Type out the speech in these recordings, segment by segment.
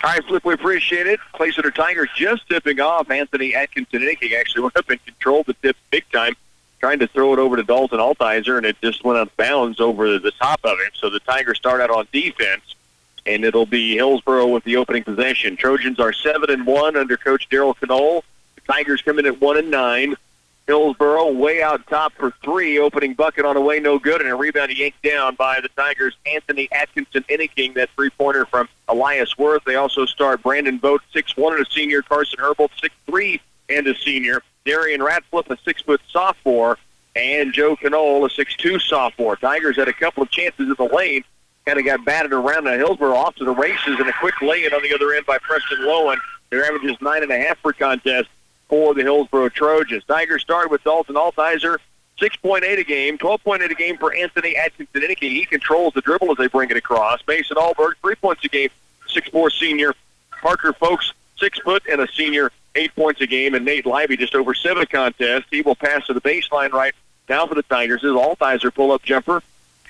All right, Flip, we appreciate it. Clay Center Tigers just tipping off. Anthony Atkinson Innick actually went up and controlled the tip big time, trying to throw it over to Dalton Altizer, and it just went out of bounds over the top of him. So the Tigers start out on defense, and it'll be Hillsboro with the opening possession. Trojans are 7-1 under Coach Daryl Knoll. The Tigers come in at 1-9. Hillsboro way out top for three. Opening bucket on the way, no good, and a rebound yanked down by the Tigers' Anthony Atkinson Innicking, that three-pointer from Elias Worth. They also start Brandon Vogt, 6'1", and a senior. Carson Herbold, 6'3", and a senior. Darian Ratcliffe, a 6-foot sophomore, and Joe Knoll, a 6'2" sophomore. Tigers had a couple of chances in the lane, kind of got batted around. Now Hillsboro off to the races, and a quick lay-in on the other end by Preston Lowen. Their average is 9.5 per contest for the Hillsboro Trojans. Tigers started with Dalton Altizer, 6.8 a game, 12.8 a game for Anthony Atkinson Innicking. He controls the dribble as they bring it across. Mason Allberg, 3 points a game, 6'4" senior. Parker Folks, 6 foot and a senior, 8 points a game. And Nate Libby just over 7 contests. He will pass to the baseline right now for the Tigers. His Altizer pull-up jumper,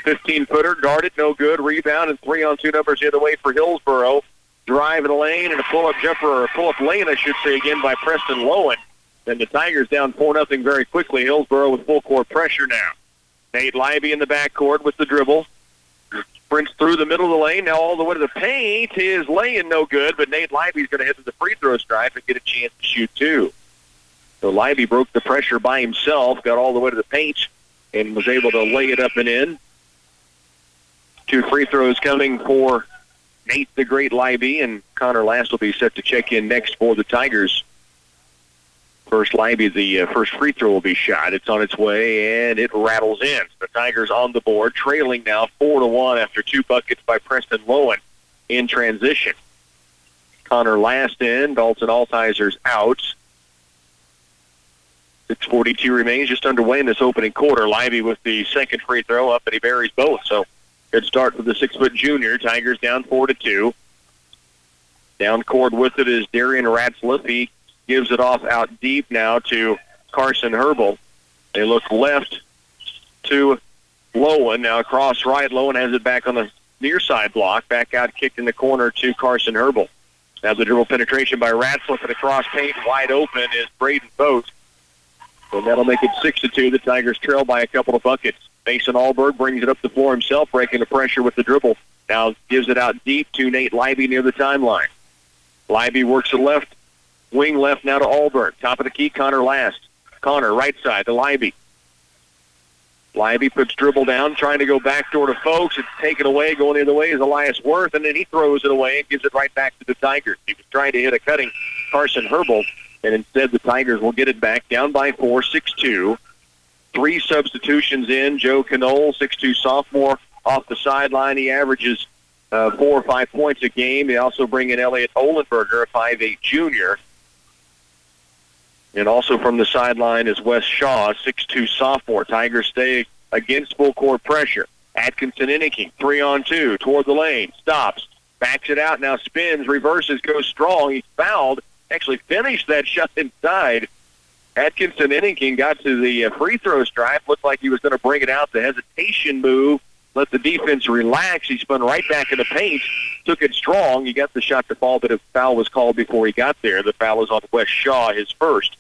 15-footer, guarded, no good. Rebound and 3-on-2 numbers the other way for Hillsboro. Drive in the lane and a pull-up jumper, or a pull-up lane, I should say, again by Preston Lowen. And the Tigers down 4-0 very quickly. Hillsboro with full court pressure now. Nate Libby in the backcourt with the dribble. Sprints through the middle of the lane, now all the way to the paint. His lay-in no good, but Nate Libby's going to head to the free throw stripe and get a chance to shoot two. So Libby broke the pressure by himself, got all the way to the paint, and was able to lay it up and in. 2 free throws coming for Nate the Great Libby, and Connor Last will be set to check in next for the Tigers. First Libby, the first free throw will be shot. It's on its way, and it rattles in. The Tigers on the board, trailing now 4-1 after 2 buckets by Preston Lowen in transition. Connor Last in, Dalton Altizer's out. 6:42 remains, just underway in this opening quarter. Libby with the second free throw up, and he buries both. So good start for the 6-foot junior. Tigers down 4-2. Down court with it is Darian Ratcliffe. He gives it off out deep now to Carson Herbold. They look left to Lowen. Now across right, Lowen has it back on the near side block. Back out, kicked in the corner to Carson Herbold. Now the dribble penetration by Ratcliffe, and across paint wide open is Braden Vogt. So that'll make it 6-2. The Tigers trail by a couple of buckets. Mason Allberg brings it up the floor himself, breaking the pressure with the dribble. Now gives it out deep to Nate Libby near the timeline. Libby works it left, wing left now to Allberg. Top of the key, Connor Last. Connor, right side to Libby. Libby puts dribble down, trying to go backdoor to Folks. It's taken away. Going the other way is Elias Worth, and then he throws it away and gives it right back to the Tigers. He was trying to hit a cutting Carson Herbold, and instead the Tigers will get it back, down by 4, 6-2. 3 substitutions in. Joe Knoll, 6'2" sophomore, off the sideline. He averages 4 or 5 points a game. They also bring in Elliot Olenberger, a 5'8" junior. And also from the sideline is Wes Shaw, 6'2" sophomore. Tigers stay against full court pressure. Atkinson Innicking, 3-on-2, toward the lane, stops, backs it out, now spins, reverses, goes strong. He's fouled, actually finished that shot inside. Atkinson Innicking got to the free throw stripe, looked like he was going to bring it out. The hesitation move, let the defense relax. He spun right back in the paint, took it strong. He got the shot to fall, but a foul was called before he got there. The foul is on Wes Shaw, his first.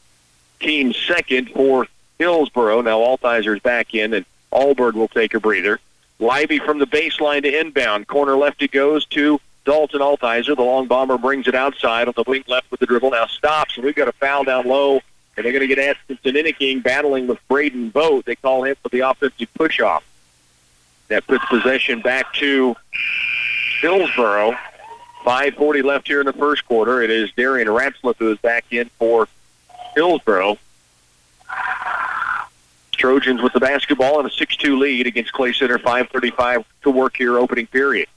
Team second for Hillsboro. Now Altizer's back in, and Allberg will take a breather. Libby from the baseline to inbound. Corner left it goes to Dalton Altizer. The long bomber brings it outside on the wing left with the dribble. Now stops, and we've got a foul down low, and they're going to get Atkinson Innicking battling with Braden Vogt. They call him for the offensive push-off. That puts possession back to Hillsboro. 5:40 left here in the first quarter. It is Darian Ratcliffe who is back in for Hillsboro. Trojans with the basketball and a 6-2 lead against Clay Center. 5:35 to work here, opening period.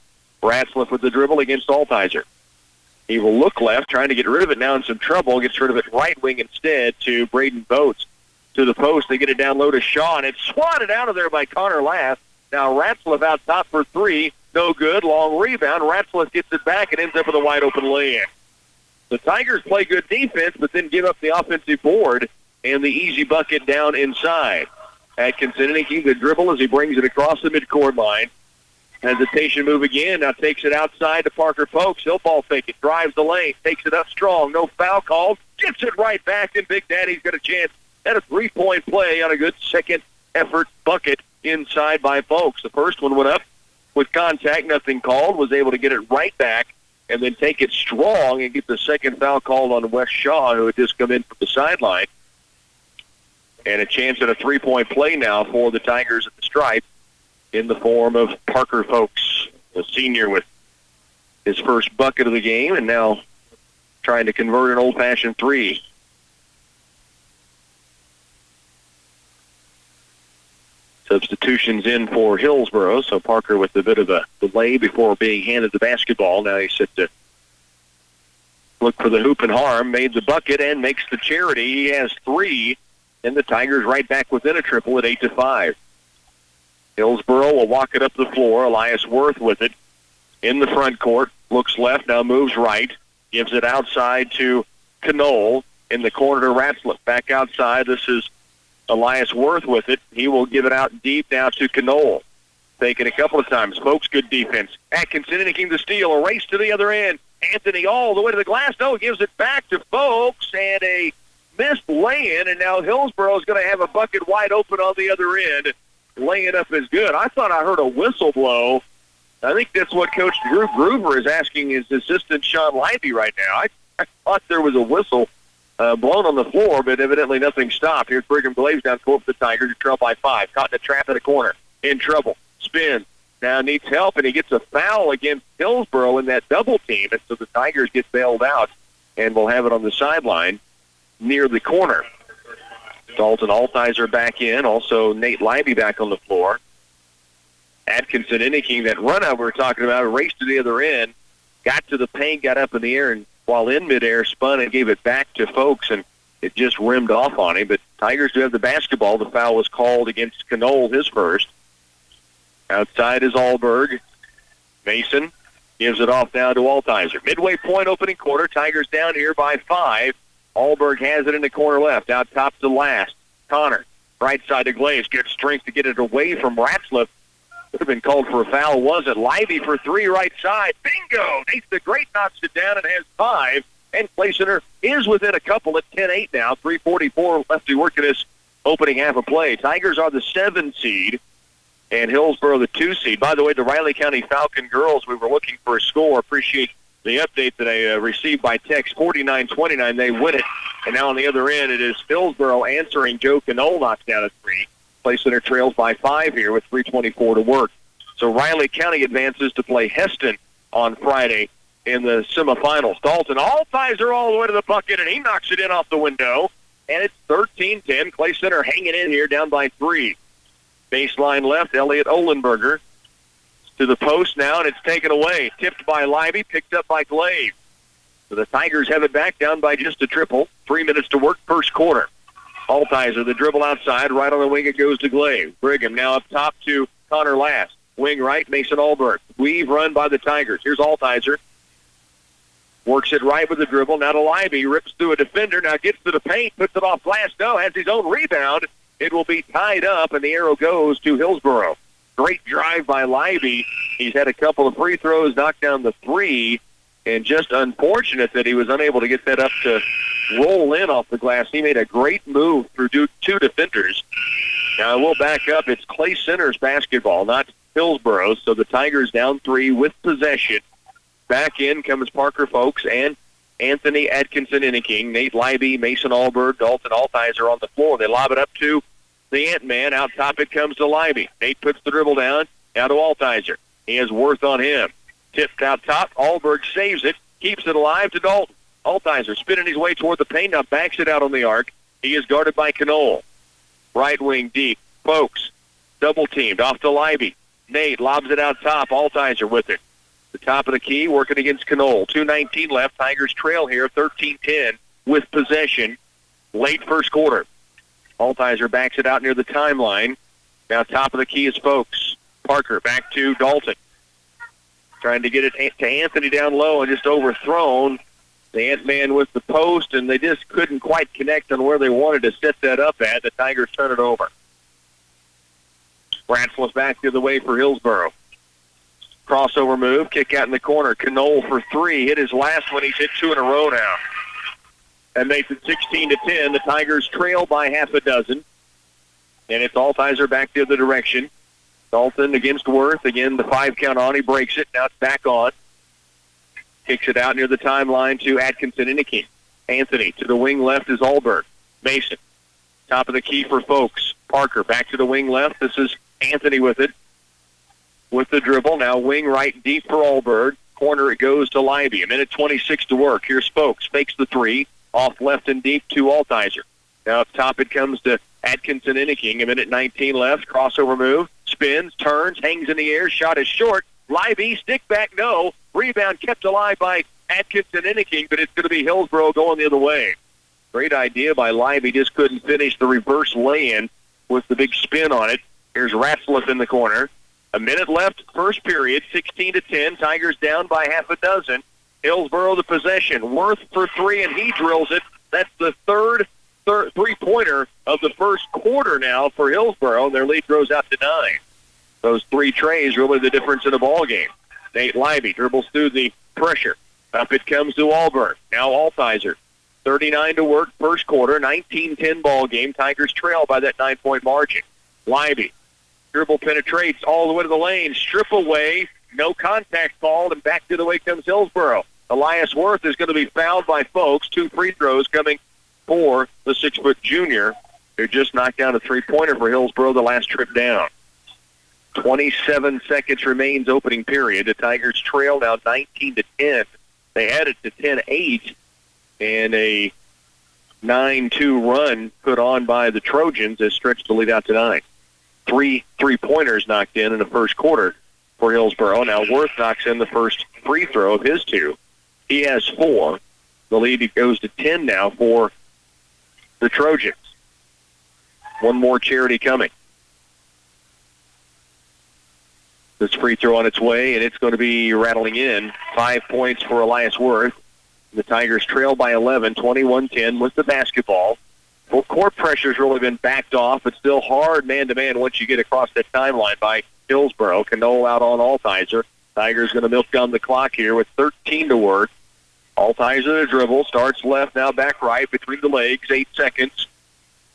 Ratcliffe with the dribble against Altizer. He will look left, trying to get rid of it now in some trouble. Gets rid of it right wing instead to Braden Vogt. To the post, they get it down low to Shaw, and it's swatted out of there by Connor Last. Now Ratcliffe out top for 3. No good. Long rebound. Ratcliffe gets it back and ends up with a wide open lay-in. The Tigers play good defense, but then give up the offensive board and the easy bucket down inside. Atkinson Innicking the dribble as he brings it across the midcourt line. Hesitation move again. Now takes it outside to Parker Folks. He'll ball fake it. Drives the lane. Takes it up strong. No foul called. Gets it right back, and Big Daddy's got a chance at a 3-point play on a good second effort bucket inside by Folks. The first one went up with contact. Nothing called. Was able to get it right back and then take it strong and get the second foul called on Wes Shaw, who had just come in from the sideline. And a chance at a 3-point play now for the Tigers at the stripe in the form of Parker Folks, the senior with his first bucket of the game, and now trying to convert an old-fashioned three. Substitutions in for Hillsboro, so Parker with a bit of a delay before being handed the basketball. Now he's set to look for the hoop and harm, made the bucket, and makes the charity. He has 3, and the Tigers right back within a triple at 8-5. Hillsboro will walk it up the floor. Elias Worth with it in the front court. Looks left, now moves right. Gives it outside to Knoll. In the corner to Ratzlaff. Back outside. This is Elias Worth with it. He will give it out deep now to Knoll. Taking a couple of times. Folks, good defense. Atkinson inking the steal. A race to the other end. Anthony all the way to the glass. No, gives it back to Folks. And a missed lay-in. And now Hillsboro is going to have a bucket wide open on the other end. Laying up is good. I thought I heard a whistle blow. I think that's what Coach Drew Groover is asking his assistant Sean Leiby right now. I thought there was a whistle blown on the floor, but evidently nothing stopped. Here's Brigham Glaves down court for the Tigers. He trailed by 5. Caught in a trap in the corner. In trouble. Spins. Now needs help, and he gets a foul against Hillsboro in that double team. And so the Tigers get bailed out and will have it on the sideline near the corner. Dalton Altizer back in. Also Nate Leiby back on the floor. Atkinson indicating that run out we were talking about, raced to the other end, got to the paint, got up in the air, and while in midair, spun and gave it back to Folks, and it just rimmed off on him. But Tigers do have the basketball. The foul was called against Knoll, his first. Outside is Allberg. Mason gives it off now to Altizer. Midway point opening quarter. Tigers down here by 5. Allberg has it in the corner left. Out top to last. Connor. Right side to Glaze. Good strength to get it away from Ratzlaff. Would have been called for a foul, wasn't? Leiby for 3 right side. Bingo! Nate the Great knocks it down and has 5. And Clay Center is within a couple at 10-8 now. 3:44 left to work in this opening half of play. Tigers are the 7 seed and Hillsboro the 2 seed. By the way, the Riley County Falcon girls, we were looking for a score. Appreciate the update that I received by text. 49-29, they win it. And now on the other end, it is Hillsboro answering. Joe Knoll knocks down a 3. Clay Center trails by 5 here with 3:24 to work. So Riley County advances to play Heston on Friday in the semifinals. Dalton Altizer all the way to the bucket, and he knocks it in off the window. And it's 13-10. Clay Center hanging in here down by 3. Baseline left, Elliot Ohlenberger to the post now, and it's taken away. Tipped by Leiby, picked up by Glave. So the Tigers have it back down by just a triple. 3 minutes to work, first quarter. Altizer, the dribble outside, right on the wing it goes to Glave. Brigham now up top to Connor Last. Wing right, Mason Allberg. Weave run by the Tigers. Here's Altizer. Works it right with the dribble. Now to Leiby, rips through a defender. Now gets to the paint, puts it off glass. No, has his own rebound. It will be tied up, and the arrow goes to Hillsboro. Great drive by Leiby. He's had a couple of free throws, knocked down the 3, and just unfortunate that he was unable to get that up to roll in off the glass. He made a great move through 2 defenders. Now we'll back up. It's Clay Center's basketball, not Hillsboro. So the Tigers down 3 with possession. Back in comes Parker Folks and Anthony Atkinson inning. Nate Leiby, Mason Allberg, Dalton Altizer on the floor. They lob it up to the Ant-Man. Out top it comes to Leiby. Nate puts the dribble down. Now to Altizer. He has Worth on him. Tipped out top. Allberg saves it. Keeps it alive to Dalton. Altizer spinning his way toward the paint. Now backs it out on the arc. He is guarded by Knoll. Right wing deep. Folks. Double teamed. Off to Leiby. Nate lobs it out top. Altizer with it. The top of the key working against Knoll. 2:19 left. Tigers trail here. 13-10 with possession. Late first quarter. Altizer backs it out near the timeline. Now top of the key is Folks. Parker back to Dalton. Trying to get it to Anthony down low and just overthrown. The Ant-Man with the post, and they just couldn't quite connect on where they wanted to set that up at. The Tigers turn it over. Ratzlaff back the other way for Hillsboro. Crossover move, kick out in the corner. Knoll for three. Hit his last one. He's hit two in a row now. That makes it 16-10. The Tigers trail by half a dozen. And it's Altizer back the other direction. Dalton against Worth. Again, the 5 count on. He breaks it. Now it's back on. Kicks it out near the timeline to Atkinson Inniking. Anthony to the wing left is Alberg. Mason. Top of the key for Folks. Parker back to the wing left. This is Anthony with it. With the dribble. Now wing right deep for Alberg. Corner it goes to Libby. A minute 26 to work. Here's Folks. Fakes the three. Off left and deep to Altizer. Now up top it comes to Atkinson Inniking. A minute 19 left. Crossover move. Spins. Turns. Hangs in the air. Shot is short. Libby. Stick back. No. Rebound kept alive by Atkinson Inniking, but it's going to be Hillsboro going the other way. Great idea by Libby. Just couldn't finish the reverse lay-in with the big spin on it. Here's Ratzlaff in the corner. A minute left, first period, 16-10. Tigers down by half a dozen. Hillsboro the possession. Worth for three, and he drills it. That's the third three-pointer of the first quarter now for Hillsboro, and their lead grows out to 9. Those 3 trays really the difference in the ball game. Nate Libby dribbles through the pressure. Up it comes to Alberg. Now Altizer. 39 to work, first quarter, 19-10 ball game. Tigers trail by that 9-point margin. Libby. Dribble penetrates all the way to the lane. Strip away. No contact called, and back to the way comes Hillsboro. Elias Worth is going to be fouled by Folks. 2 free throws coming for the 6-foot junior, who just knocked down a three-pointer for Hillsboro the last trip down. 27 seconds remains opening period. The Tigers trail now 19-10. They had it to 10-8, and a 9-2 run put on by the Trojans has stretched the lead out to 9. 3 3-pointers knocked in the first quarter for Hillsboro. Now Worth knocks in the first free throw of his 2. He has 4. The lead goes to 10 now for the Trojans. One more charity coming. This free throw on its way, and it's going to be rattling in. 5 points for Elias Worth. The Tigers trail by 11, 21-10 with the basketball. Well, court pressure's really been backed off, but still hard man-to-man once you get across that timeline by Hillsboro. Knoll out on Altizer. Tigers going to milk down the clock here with 13 to work. Altizer to dribble, starts left, now back right between the legs, 8 seconds.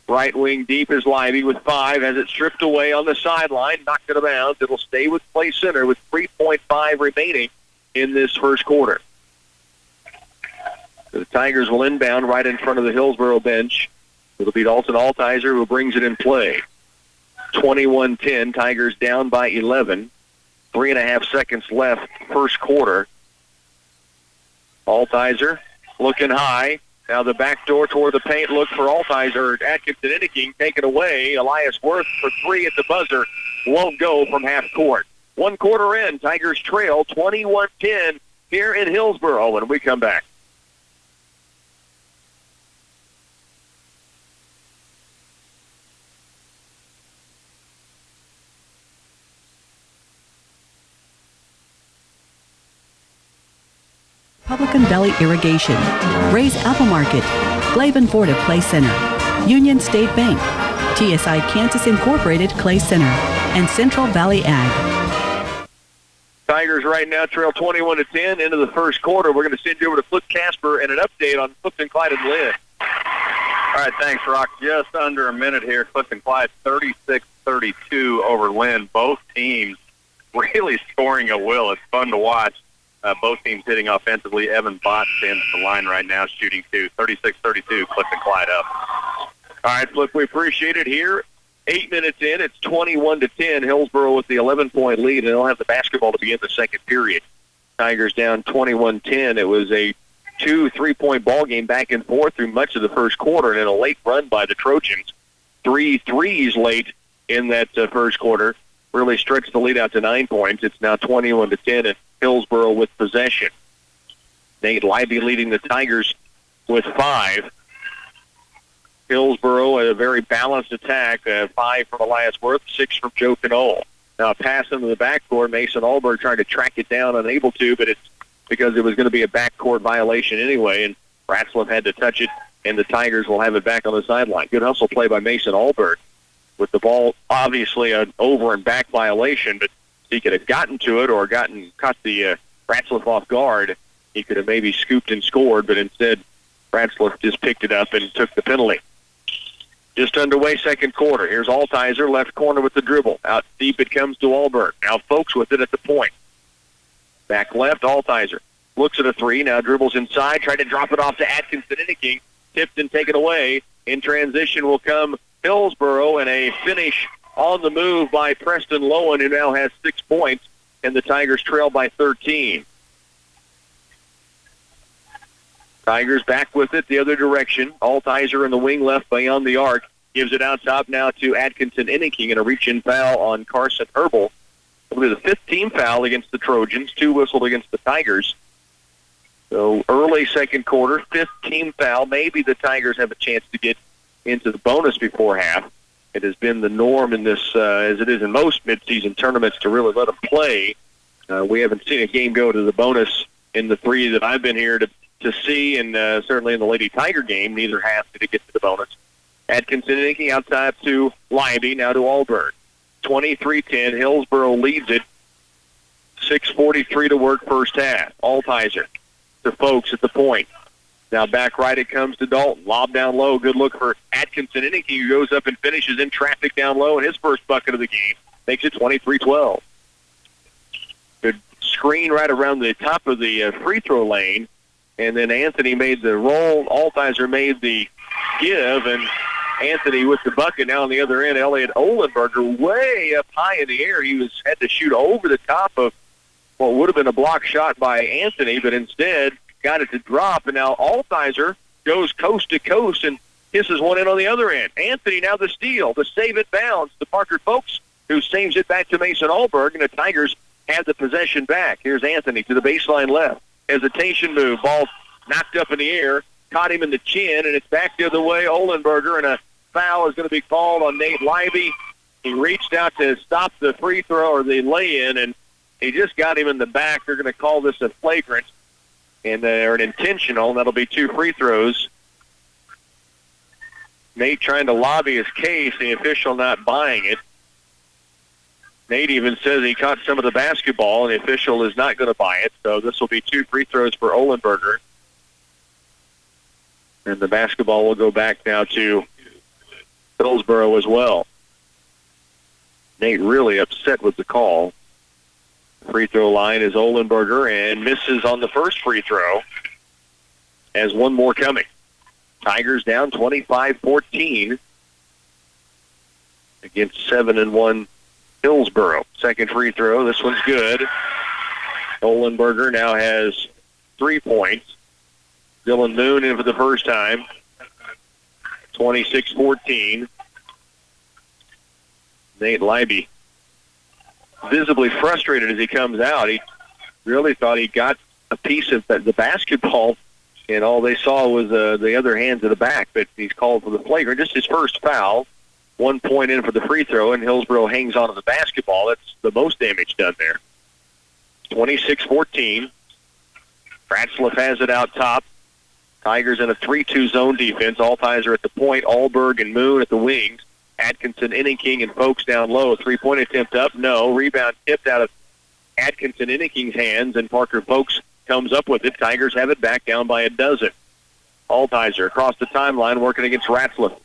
Right wing deep is Libby with 5, has it stripped away on the sideline, knocked it out of bounds. It'll stay with play center with 3.5 remaining in this first quarter. The Tigers will inbound right in front of the Hillsboro bench. It'll be Dalton Altizer who brings it in play. 21-10, Tigers down by 11. 3.5 seconds left, first quarter. Altizer looking high. Now the back door toward the paint look for Altizer. Atkinson Inniking taken away. Elias Worth for 3 at the buzzer. Won't go from half court. 1 quarter in, Tigers trail 21-10 here in Hillsboro when we come back. Republican Valley Irrigation, Ray's Apple Market, Glaven Ford of Clay Center, Union State Bank, TSI Kansas Incorporated Clay Center, and Central Valley Ag. Tigers right now trail 21-10 into the first quarter. We're going to send you over to Flip Casper and an update on Clifton, Clyde, and Lynn. All right, thanks, Rock. Just under a minute here. Clifton Clyde 36-32 over Lynn. Both teams really scoring at will. It's fun to watch. Both teams hitting offensively. Evan Bott stands at the line right now, shooting 2. 36-32, Clifton Clyde up. All right, Flip, we appreciate it here. 8 minutes in, it's 21-10. Hillsboro with the 11-point lead, and they'll have the basketball to begin the second period. Tigers down 21-10. It was a 2 3-point ball game back and forth through much of the first quarter, and then a late run by the Trojans. 3 threes late in that first quarter really stretched the lead out to 9 points. It's now 21-10, and Hillsboro with possession. Nate Libby leading the Tigers with 5. Hillsboro, a very balanced attack. 5 from Elias Worth, 6 from Joe Knoll. Now a pass into the backcourt. Mason Alberg trying to track it down, unable to, but it's because it was going to be a backcourt violation anyway, and Ratzlaff had to touch it, and the Tigers will have it back on the sideline. Good hustle play by Mason Alberg with the ball, obviously an over and back violation, but he could have gotten to it or caught the Ratzlaff off guard, he could have maybe scooped and scored, but instead Ratzlaff just picked it up and took the penalty. Just underway, second quarter. Here's Altizer, left corner with the dribble. Out deep it comes to Alberg. Now Folks with it at the point. Back left, Altizer. Looks at a three, now dribbles inside, tried to drop it off to Atkinson Inniking. Tipped and taken away. In transition will come Hillsboro, and a finish on the move by Preston Lowen, who now has 6 points, and the Tigers trail by 13. Tigers back with it the other direction. Altizer in the wing left beyond the arc. Gives it out top now to Atkinson Inniking, and a reach-in foul on Carson Herbal. It'll be the 15th foul against the Trojans, 2 whistled against the Tigers. So early second quarter, 15th foul. Maybe the Tigers have a chance to get into the bonus before half. It has been the norm in this, as it is in most midseason tournaments, to really let them play. We haven't seen a game go to the bonus in the 3 that I've been here to see, and certainly in the Lady Tiger game, neither half did it get to the bonus. Atkinson Inniking outside to Libby, now to Alberg. 23-10, Hillsboro leads it. 6:43 to work first half. Altizer to Folks at the point. Now back right it comes to Dalton. Lob down low. Good look for Atkinson Inniking, who goes up and finishes in traffic down low, and his first bucket of the game makes it 23-12. Good screen right around the top of the free throw lane, and then Anthony made the roll. Altizer made the give, and Anthony with the bucket. Now on the other end, Elliot Ohlenberger way up high in the air. He had to shoot over the top of what would have been a block shot by Anthony, but instead got it to drop, and now Altizer goes coast to coast and kisses one in on the other end. Anthony now the steal. The save it bounds to Parker Folks, who saves it back to Mason Alberg, and the Tigers have the possession back. Here's Anthony to the baseline left. Hesitation move. Ball knocked up in the air, caught him in the chin, and it's back the other way. Ohlenberger, and a foul is going to be called on Nate Libby. He reached out to stop the free throw or the lay-in, and he just got him in the back. They're going to call this a flagrant, and they're an intentional. That'll be 2 free throws. Nate trying to lobby his case, the official not buying it. Nate even says he caught some of the basketball, and the official is not going to buy it. So this will be 2 free throws for Ohlenberger. And the basketball will go back now to Hillsboro as well. Nate really upset with the call. Free throw line is Ohlenberger, and misses on the first free throw. Has one more coming. Tigers down 25-14 against 7-1 Hillsboro. Second free throw. This one's good. Ohlenberger now has 3 points. Dylan Moon in for the first time. 26-14. Nate Libby visibly frustrated as he comes out. He really thought he got a piece of the basketball, and all they saw was the other hand to the back, but he's called for the flagrant. Just his first foul. 1 point in for the free throw, and Hillsboro hangs on to the basketball. That's the most damage done there. 26-14. Ratzlaff has it out top. Tigers in a 3-2 zone defense. Altizer at the point, Alberg and Moon at the wings. Atkinson, Inniking, and Folks down low. A 3-point attempt up, no. Rebound tipped out of Atkinson, Inninging's hands, and Parker Folks comes up with it. Tigers have it back down by 12. Altizer across the timeline working against Ratzlaff.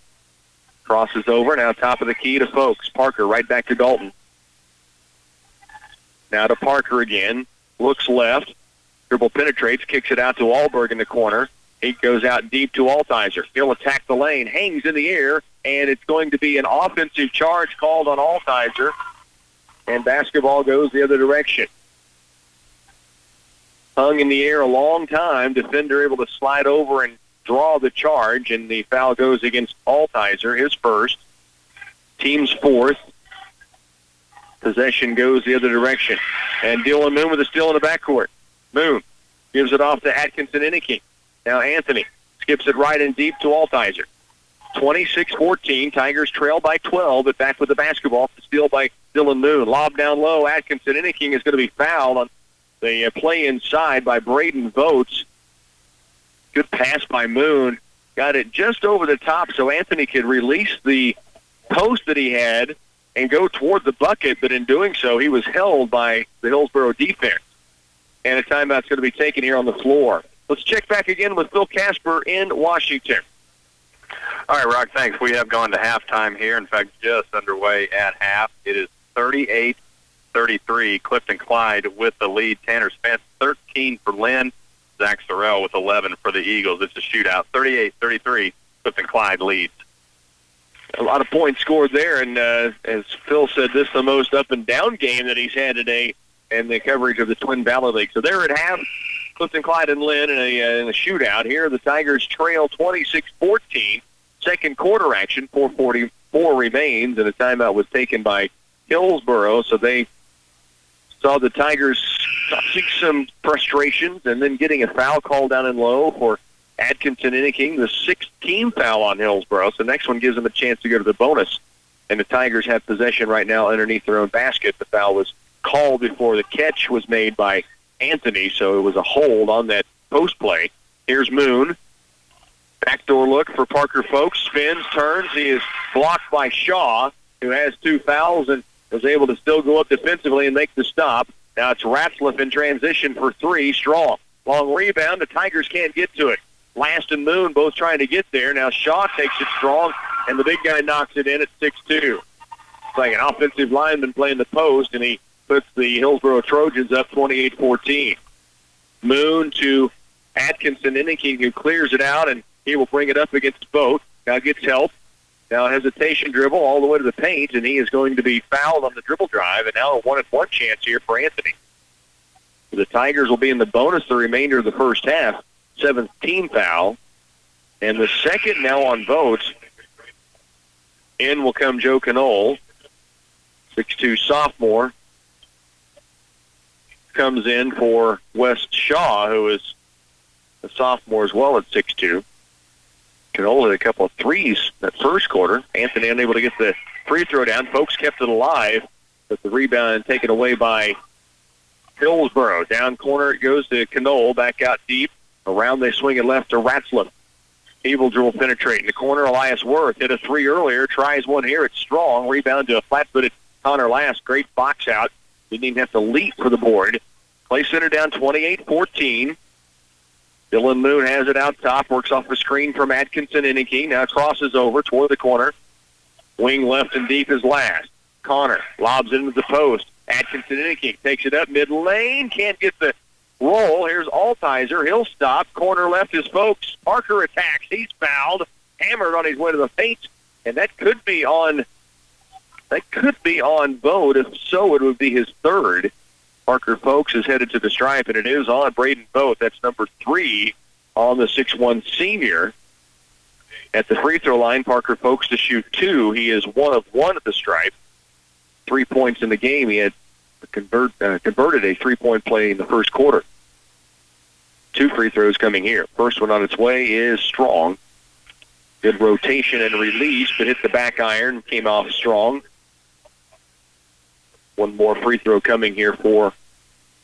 Crosses over, now top of the key to Folks. Parker right back to Dalton. Now to Parker again. Looks left. Dribble penetrates, kicks it out to Alberg in the corner. He goes out deep to Altizer. He'll attack the lane, hangs in the air, and it's going to be an offensive charge called on Altizer, and basketball goes the other direction. Hung in the air a long time. Defender able to slide over and draw the charge, and the foul goes against Altizer, his first. Team's fourth. Possession goes the other direction. And Dylan Moon with a steal in the backcourt. Moon gives it off to Atkinson Inniking. Now Anthony skips it right and deep to Altizer. 26-14. Tigers trail by 12, but back with the basketball. Steal by Dylan Moon. Lob down low. Atkinson Inniking is going to be fouled on the play inside by Braden Votes. Good pass by Moon. Got it just over the top so Anthony could release the post that he had and go toward the bucket, but in doing so, he was held by the Hillsboro defense. And a timeout's going to be taken here on the floor. Let's check back again with Phil Casper in Washington. All right, Rock, thanks. We have gone to halftime here. In fact, just underway at half. It is 38-33, Clifton Clyde with the lead. Tanner Spence, 13 for Lynn. Zach Sorrell with 11 for the Eagles. It's a shootout. 38-33, Clifton Clyde leads. A lot of points scored there, and as Phil said, this is the most up-and-down game that he's had today in the coverage of the Twin Valley League. So they're at half, Clifton Clyde and Lynn in a shootout. Here, the Tigers trail 26-14. Second quarter action, 4:44 remains, and a timeout was taken by Hillsboro. So they saw the Tigers seek some frustrations and then getting a foul call down in low for Atkinson Inniking, the 16th foul on Hillsboro. So the next one gives them a chance to go to the bonus. And the Tigers have possession right now underneath their own basket. The foul was called before the catch was made by Anthony, so it was a hold on that post play. Here's Moon. Backdoor look for Parker Folks. Spins, turns. He is blocked by Shaw, who has 2 fouls and was able to still go up defensively and make the stop. Now it's Ratzliff in transition for 3. Strong. Long rebound. The Tigers can't get to it. Last and Moon both trying to get there. Now Shaw takes it strong, and the big guy knocks it in at 6'2". It's like an offensive lineman playing the post, and he puts the Hillsboro Trojans up 28-14. Moon to Atkinson Inniking, who clears it out, and he will bring it up against Boat. Now gets help. Now hesitation dribble all the way to the paint, and he is going to be fouled on the dribble drive, and now a 1-on-1 chance here for Anthony. The Tigers will be in the bonus the remainder of the first half. 7th team foul. And the second now on Boat. In will come Joe Knoll, 6'2" sophomore. Comes in for West Shaw, who is a sophomore as well at 6'2". Knoll had a couple of threes that first quarter. Anthony unable to get the free throw down. Folks kept it alive, but the rebound taken away by Hillsboro. Down corner it goes to Knoll, back out deep. Around they swing it left to Ratzliff. Evil dribble penetrating the corner. Elias Worth hit a 3 earlier. Tries one here. It's strong. Rebound to a flat-footed Connor Last. Great box out. Didn't even have to leap for the board. Clay Center down 28-14. Dylan Moon has it out top. Works off a screen from Atkinson Inniking. Now crosses over toward the corner. Wing left and deep is Last. Connor lobs into the post. Atkinson Inniking takes it up mid-lane. Can't get the roll. Here's Altizer. He'll stop. Corner left is Folks. Parker attacks. He's fouled. Hammered on his way to the paint. And that could be on Bode. If so, it would be his 3rd. Parker Folks is headed to the stripe, and it is on Braden Bode. That's number 3 on the 6'1" senior. At the free throw line, Parker Folks to shoot 2. He is 1 of 1 at the stripe. 3 points in the game. He had converted a 3-point play in the first quarter. 2 free throws coming here. First one on its way is strong. Good rotation and release, but hit the back iron. Came off strong. 1 more free throw coming here for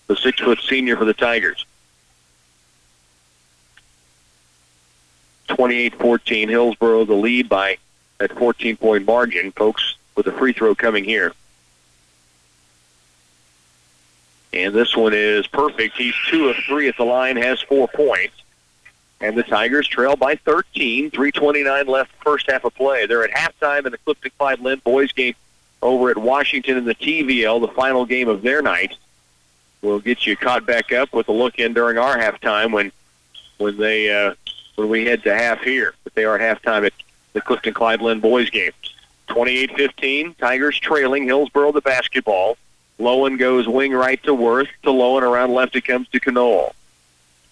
the 6' senior for the Tigers. 28-14, Hillsboro the lead by that 14-point margin. Folks with a free throw coming here. And this one is perfect. He's 2 of 3 at the line, has 4 points. And the Tigers trail by 13. 3:29 left first half of play. They're at halftime in the Clifton Clyde Lynn boys game over at Washington in the TVL, the final game of their night. We'll get you caught back up with a look in during our halftime when we head to half here. But they are at halftime at the Clifton Clyde Lynn boys game. 28-15, Tigers trailing. Hillsboro the basketball. Lowen goes wing right to Worth. To Lowen around left it comes to Knoll.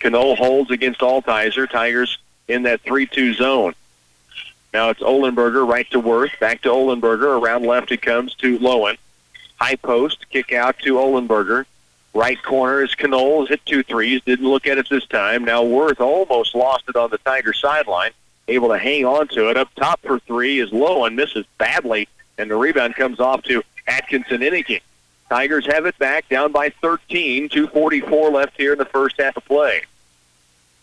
Knoll holds against Altizer. Tigers in that 3-2 zone. Now it's Ohlenberger right to Worth. Back to Ohlenberger. Around left it comes to Lowen. High post. Kick out to Ohlenberger. Right corner is Knoll. Hit 2 threes. Didn't look at it this time. Now Worth almost lost it on the Tiger sideline. Able to hang on to it. Up top for 3 is Lowen. Misses badly. And the rebound comes off to Atkinson Inniking. Tigers have it back, down by 13. 2:44 left here in the first half of play.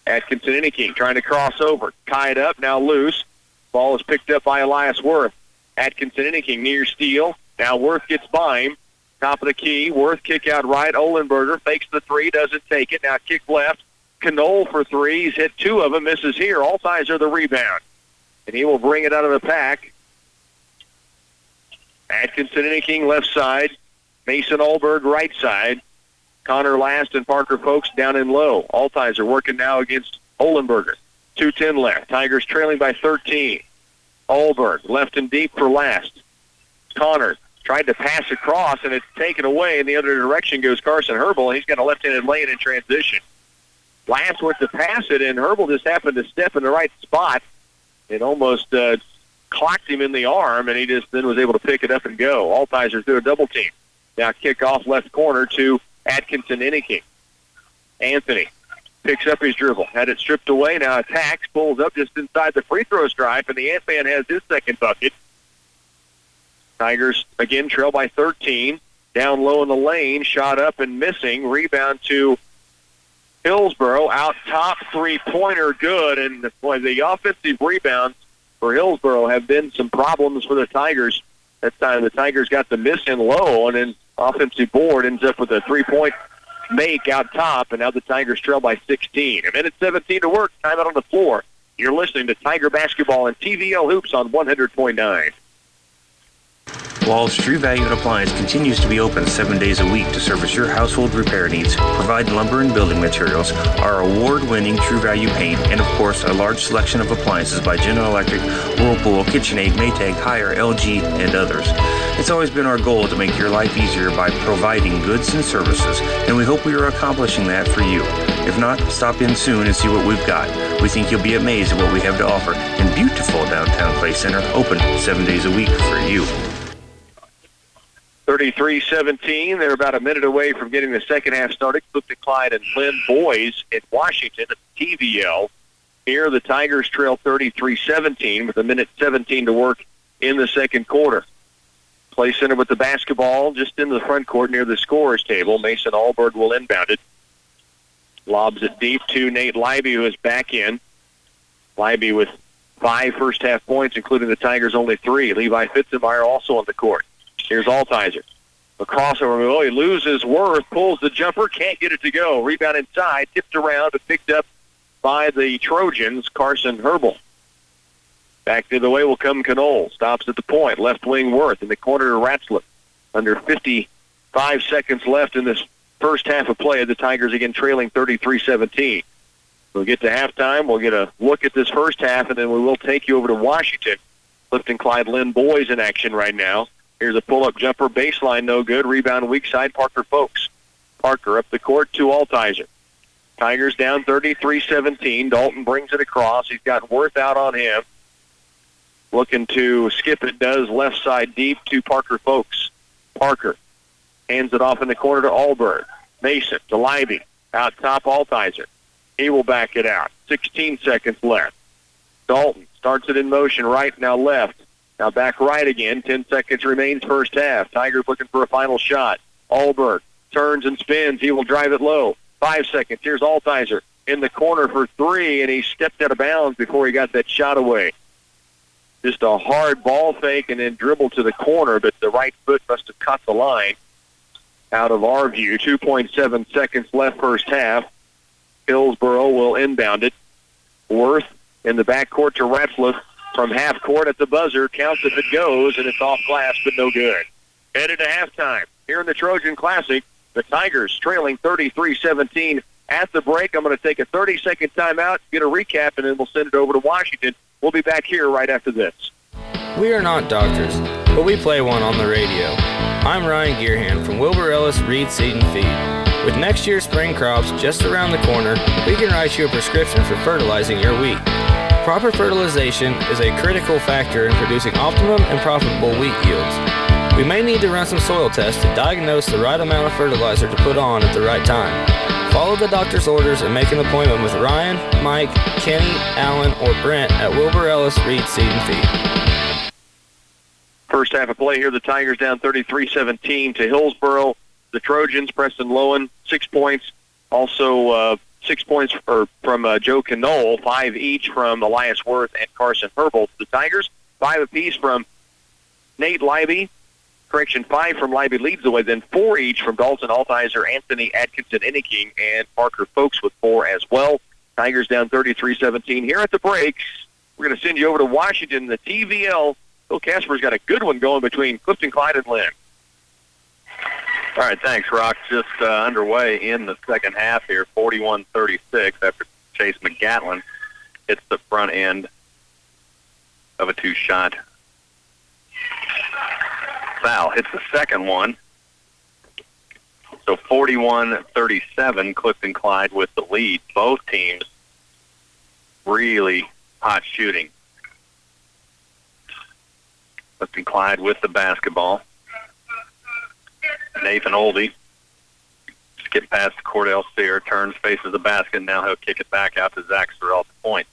Atkinson Inniking trying to cross over. Tied up, now loose. Ball is picked up by Elias Worth. Atkinson Inniking near steal. Now Worth gets by him. Top of the key. Worth kick out right. Olenberger fakes the three, doesn't take it. Now kick left. Knoll for three. He's hit two of them, misses here. Altizer the rebound. And he will bring it out of the pack. Atkinson and King left side. Mason Allberg right side. Connor Last and Parker Folks down in low. Altizer working now against Olenberger. 2:10 left. Tigers trailing by 13. Allberg left and deep for Last. Connor tried to pass across, and it's taken away. In the other direction goes Carson Herbal. He's got a left-handed lane in transition. Last went to pass it, and Herbal just happened to step in the right spot. It almost clocked him in the arm, and he just then was able to pick it up and go. Altizer's do a double team. Now kick off left corner to Atkinson Inniking. Anthony picks up his dribble. Had it stripped away. Now attacks, pulls up just inside the free throw stripe, and the Ant-Man has his second bucket. Tigers again trail by 13. Down low in the lane, shot up and missing. Rebound to Hillsboro. Out top, three-pointer good. And boy, the offensive rebounds for Hillsboro have been some problems for the Tigers. That time the Tigers got the miss in low, and then offensive board ends up with a three-point make out top, and now the Tigers trail by 16. A minute 17 to work. Time out on the floor. You're listening to Tiger Basketball and TVL Hoops on 100.9. Wall's True Value and Appliance continues to be open 7 days a week to service your household repair needs, provide lumber and building materials, our award-winning True Value paint, and of course a large selection of appliances by General Electric, Whirlpool, KitchenAid, Maytag, Haier, LG, and others. It's always been our goal to make your life easier by providing goods and services, and we hope we are accomplishing that for you. If not, stop in soon and see what we've got. We think you'll be amazed at what we have to offer in beautiful downtown Clay Center, open 7 days a week for you. 33-17. They're about a minute away from getting the second half started. Clifton Clyde and Lynn Boys in Washington at TVL. Here the Tigers trail 33-17 with a minute 17 to work in the second quarter. Clay Center with the basketball just in the front court near the scorer's table. Mason Allberg will inbound it. Lobs it deep to Nate Leiby, who is back in. Leiby with 5 first-half points, including the Tigers' only 3. Levi Fitzenmeyer also on the court. Here's Altizer. A crossover. Oh, he loses Worth, pulls the jumper, can't get it to go. Rebound inside, tipped around, but picked up by the Trojans, Carson Herbal. Back the other way will come Knoll. Stops at the point. Left wing Worth in the corner to Ratzlaff. Under 55 seconds left in this first half of play. The Tigers again trailing 33-17. We'll get to halftime. We'll get a look at this first half, and then we will take you over to Washington. Clifton Clyde Lynn Boys in action right now. Here's a pull-up jumper, baseline, no good. Rebound, weak side, Parker Folks. Parker up the court to Altizer. Tigers down 33-17. Dalton brings it across. He's got Worth out on him. Looking to skip it, does left side deep to Parker Folks. Parker hands it off in the corner to Allberg. Mason to Leiby. Out top, Altizer. He will back it out. 16 seconds left. Dalton starts it in motion, right, now left. Now back right again. 10 seconds remains first half. Tigers looking for a final shot. Allberg turns and spins. He will drive it low. 5 seconds. Here's Altizer in the corner for 3, and he stepped out of bounds before he got that shot away. Just a hard ball fake and then dribble to the corner, but the right foot must have cut the line out of our view. 2.7 seconds left first half. Hillsboro will inbound it. Worth in the backcourt to Ratzlaff. From half court at the buzzer, counts if it goes, and it's off glass, but no good. Headed to halftime here in the Trojan Classic. The Tigers trailing 33-17 at the break. I'm going to take a 30-second timeout, get a recap, and then we'll send it over to Washington. We'll be back here right after this. We are not doctors, but we play one on the radio. I'm Ryan Gearhand from Wilbur Ellis Reed Seed and Feed. With next year's spring crops just around the corner, we can write you a prescription for fertilizing your wheat. Proper fertilization is a critical factor in producing optimum and profitable wheat yields. We may need to run some soil tests to diagnose the right amount of fertilizer to put on at the right time. Follow the doctor's orders and make an appointment with Ryan, Mike, Kenny, Alan, or Brent at Wilbur Ellis Reed Seed and Feed. First half of play here, the Tigers down 33-17 to Hillsboro. The Trojans, Preston Lowen, 6 points. Also 6 points from Joe Knoll, 5 each from Elias Worth and Carson Herbal. The Tigers, 5 apiece from Nate Leiby, Correction, 5 from Libby leads the way, then 4 each from Dalton Altizer, Anthony Atkinson, Inniking, and Parker Folks with 4 as well. Tigers down 33-17. Here at the breaks, we're going to send you over to Washington, the TVL. Phil Casper's got a good one going between Clifton Clyde and Lynn. All right, thanks, Rock. Just underway in the second half here, 41-36 after Chase McGatlin hits the front end of a 2-shot foul. Hits the second one. So 41-37, Clifton Clyde with the lead. Both teams really hot shooting. Clifton Clyde with the basketball. Nathan Oldie skip past Cordell Sear, turns, faces the basket. Now he'll kick it back out to Zach Sorrell at the point.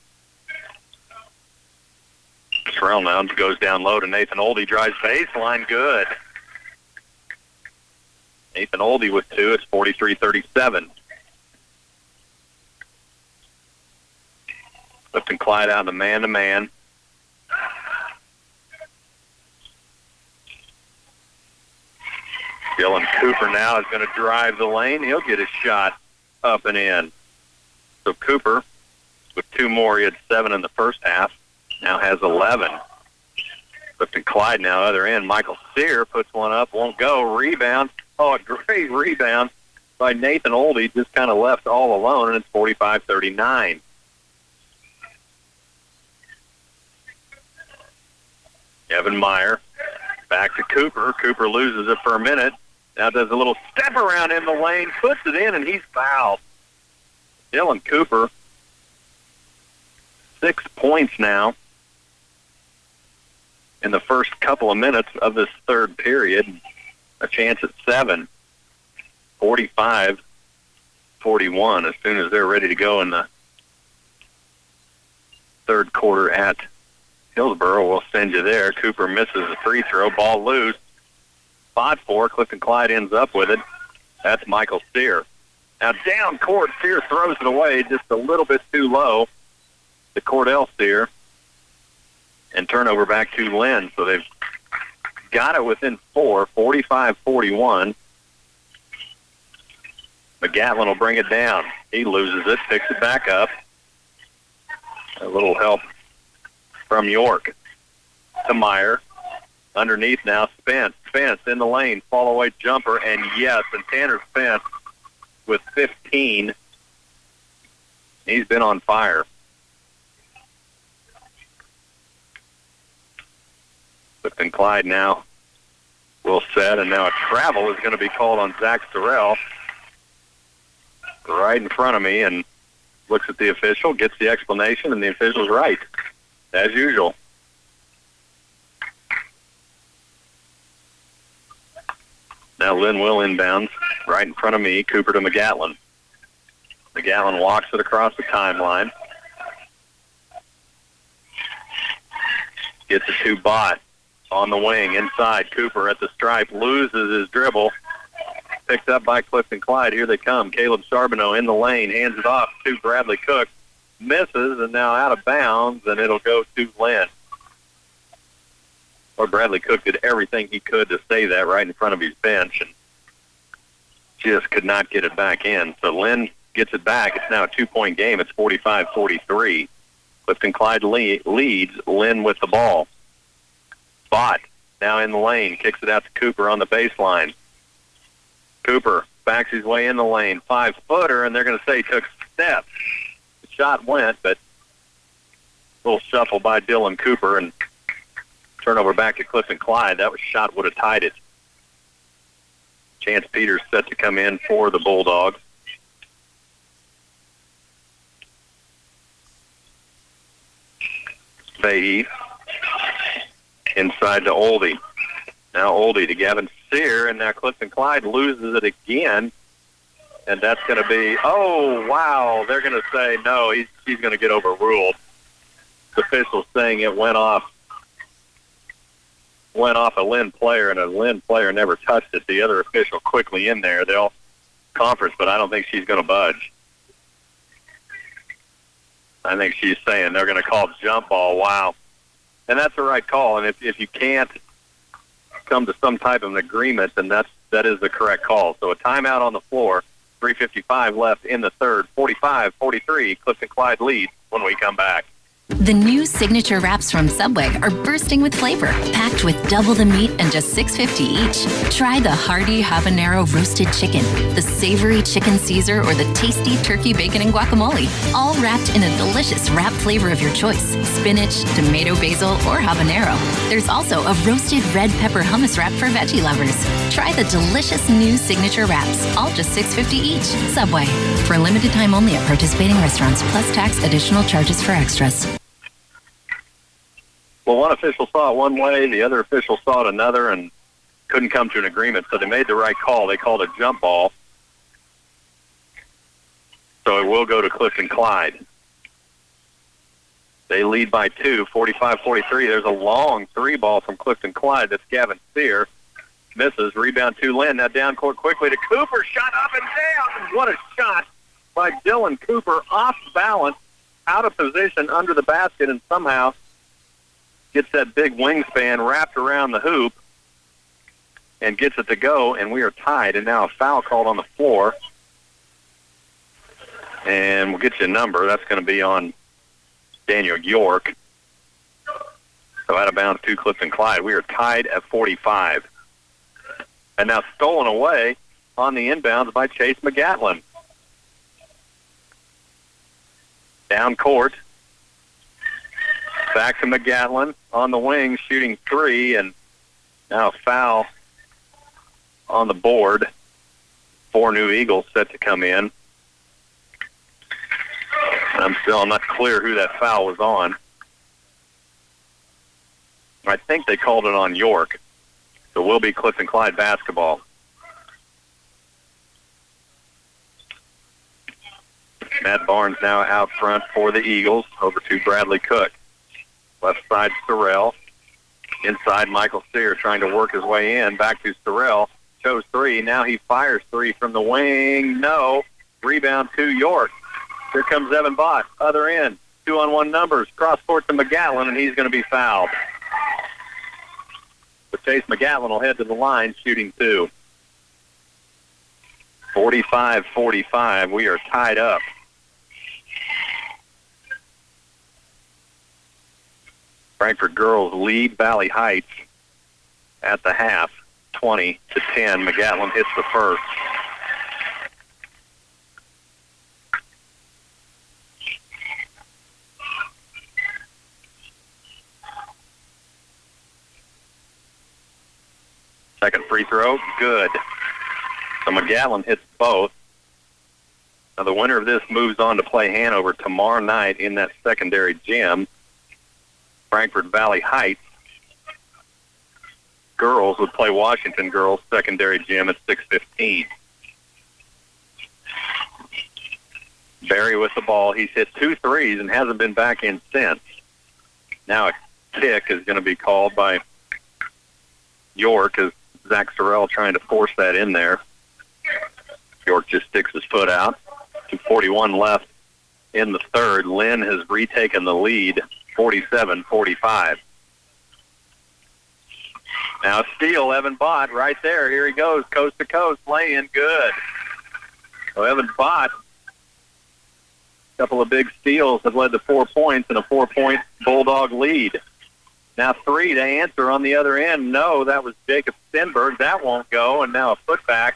Sorrell now goes down low to Nathan Oldie, drives baseline, good. Nathan Oldie with 2. It's 43-37. Clifton Clyde out in the man-to-man. Dylan Cooper now is going to drive the lane. He'll get his shot up and in. So Cooper, with 2 more, he had 7 in the first half, now has 11. Clifton Clyde now, other end. Michael Sear puts one up, won't go. Rebound. Oh, a great rebound by Nathan Oldie, just kind of left all alone, and it's 45-39. Evan Meyer back to Cooper. Cooper loses it for a minute. Now does a little step around in the lane, puts it in, and he's fouled. Dylan Cooper, 6 points now in the first couple of minutes of this third period. A chance at 7. 45-41 as soon as they're ready to go in the third quarter at Hillsboro. We'll send you there. Cooper misses the free throw. Ball loose. 5-4. Clifton Clyde ends up with it. That's Michael Sear. Now down court, Sear throws it away just a little bit too low to Cordell Sear. And turnover back to Lynn. So they've got it within 4, 45-41. McGatlin will bring it down. He loses it, picks it back up. A little help from York to Meyer. Underneath now, Spence. Spence in the lane, fall away jumper, and yes, and Tanner Spence with 15. He's been on fire. Clifton Clyde now will set, and now a travel is going to be called on Zach Sorrell. Right in front of me, and looks at the official, gets the explanation, and the official's right, as usual. Now Lynn will inbounds right in front of me, Cooper to McGatlin. McGatlin walks it across the timeline. Gets it to Bott on the wing, inside. Cooper at the stripe, loses his dribble. Picked up by Clifton Clyde. Here they come. Caleb Charbonneau in the lane, hands it off to Bradley Cook. Misses, and now out of bounds, and it'll go to Lynn. Or Bradley Cook did everything he could to stay that right in front of his bench, and just could not get it back in. So Lynn gets it back. It's now a 2-point game. It's 45-43. Clifton Clyde leads. Lynn with the ball. Bott now in the lane. Kicks it out to Cooper on the baseline. Cooper backs his way in the lane. 5-footer, and they're going to say he took steps. The shot went, but a little shuffle by Dylan Cooper, and turnover back to Clifton Clyde. That shot would have tied it. Chance Peters set to come in for the Bulldogs. Fahey inside to Oldie. Now Oldie to Gavin Sear, and now Clifton Clyde loses it again. And that's going to be, oh, wow, they're going to say, no, he's going to get overruled. The official saying it went off a Lynn player, and a Lynn player never touched it. The other official quickly in there. They'll conference, but I don't think she's going to budge. I think she's saying they're going to call jump ball. Wow. And that's the right call. And if you can't come to some type of an agreement, then that is the correct call. So a timeout on the floor, 3:55 left in the third, 45-43, Clifton Clyde leads when we come back. The new signature wraps from Subway are bursting with flavor, packed with double the meat and just $6.50 each. Try the hearty habanero roasted chicken, the savory chicken Caesar, or the tasty turkey bacon and guacamole, all wrapped in a delicious wrap flavor of your choice: spinach, tomato basil, or habanero. There's also a roasted red pepper hummus wrap for veggie lovers. Try the delicious new signature wraps, all just $6.50 each. Subway. For limited time only at participating restaurants, plus tax, additional charges for extras. Well, one official saw it one way, the other official saw it another, and couldn't come to an agreement. So they made the right call. They called a jump ball. So it will go to Clifton Clyde. They lead by 2, 45-43. There's a long three ball from Clifton Clyde. That's Gavin Sear. Misses. Rebound to Lynn. Now down court quickly to Cooper. Shot up and down. What a shot by Dylan Cooper. Off balance, out of position under the basket, and somehow gets that big wingspan wrapped around the hoop and gets it to go, and we are tied. And now a foul called on the floor. And we'll get you a number. That's going to be on Daniel York. So out of bounds to Clifton Clyde. We are tied at 45. And now stolen away on the inbounds by Chase McGatlin. Down court. Back to McGatlin on the wing, shooting three, and now a foul on the board. 4 new Eagles set to come in. I'm not clear who that foul was on. I think they called it on York. So will be Clifton Clyde basketball. Matt Barnes now out front for the Eagles, over to Bradley Cook. Left side, Sorrell. Inside, Michael Sear trying to work his way in. Back to Sorrell. Shows 3. Now he fires 3 from the wing. No. Rebound to York. Here comes Evan Bott. Other end. 2-on-1 numbers. Cross court to McGatlin, and he's going to be fouled. But Chase McGatlin will head to the line, shooting 2. 45-45. We are tied up. Frankfort girls lead Valley Heights at the half, 20-10. McGatlin hits the first. Second free throw, good. So McGatlin hits both. Now the winner of this moves on to play Hanover tomorrow night in that secondary gym. Frankfort Valley Heights girls would play Washington girls secondary gym at 6:15. Barry with the ball. He's hit 2 threes and hasn't been back in since. Now a kick is going to be called by York as Zach Sorrell trying to force that in there. York just sticks his foot out. 2:41 left in the third. Lynn has retaken the lead, 47-45. Now steal, Evan Bott right there. Here he goes, coast to coast, lay-in, good. So Evan Bott, a couple of big steals have led to 4 points and a 4-point Bulldog lead. Now 3 to answer on the other end. No, that was Jacob Stenberg. That won't go. And now a putback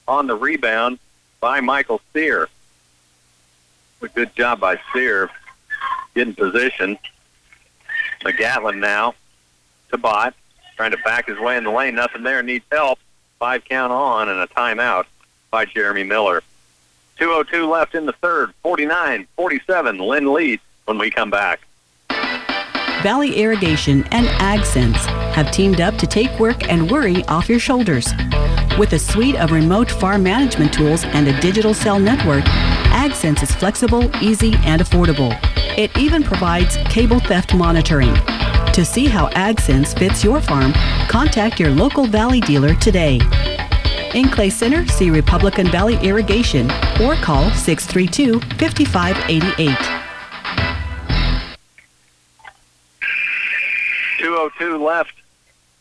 on the rebound by Michael Sear. A good job by Sear getting position. McGatlin now to Bott, trying to back his way in the lane. Nothing there. Needs help. 5 count on and a timeout by Jeremy Miller. 2:02 left in the third. 49-47. Lynn leads when we come back. Valley Irrigation and AgSense have teamed up to take work and worry off your shoulders. With a suite of remote farm management tools and a digital cell network, AgSense is flexible, easy, and affordable. It even provides cable theft monitoring. To see how AgSense fits your farm, contact your local Valley dealer today. In Clay Center, see Republican Valley Irrigation or call 632-5588. 2:02 left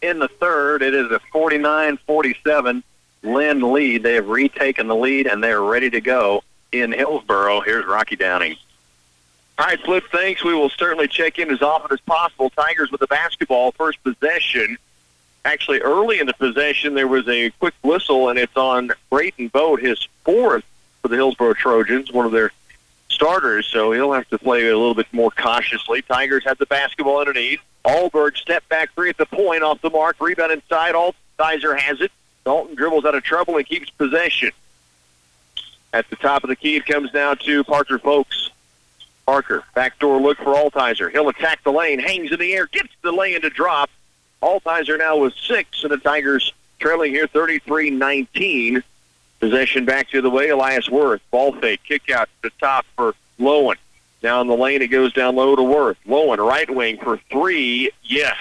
in the third. It is a 49-47 Lynn lead. They have retaken the lead, and they're ready to go in Hillsboro. Here's Rocky Downing. All right, Flip, thanks. We will certainly check in as often as possible. Tigers with the basketball, first possession. Actually, early in the possession, there was a quick whistle, and it's on Brayton Boat, his fourth for the Hillsboro Trojans, one of their starters, so he'll have to play a little bit more cautiously. Tigers have the basketball underneath. Allberg step back three at the point, off the mark, rebound inside. Altizer has it. Dalton dribbles out of trouble and keeps possession. At the top of the key, it comes now to Parker Folks. Parker, backdoor look for Altizer. He'll attack the lane, hangs in the air, gets the lay-in to drop. Altizer now with 6, and the Tigers trailing here 33-19. Possession back to the way, Elias Worth. Ball fake, kick out to the top for Lowen. Down the lane, it goes down low to Worth. Lowen, right wing for 3, yes.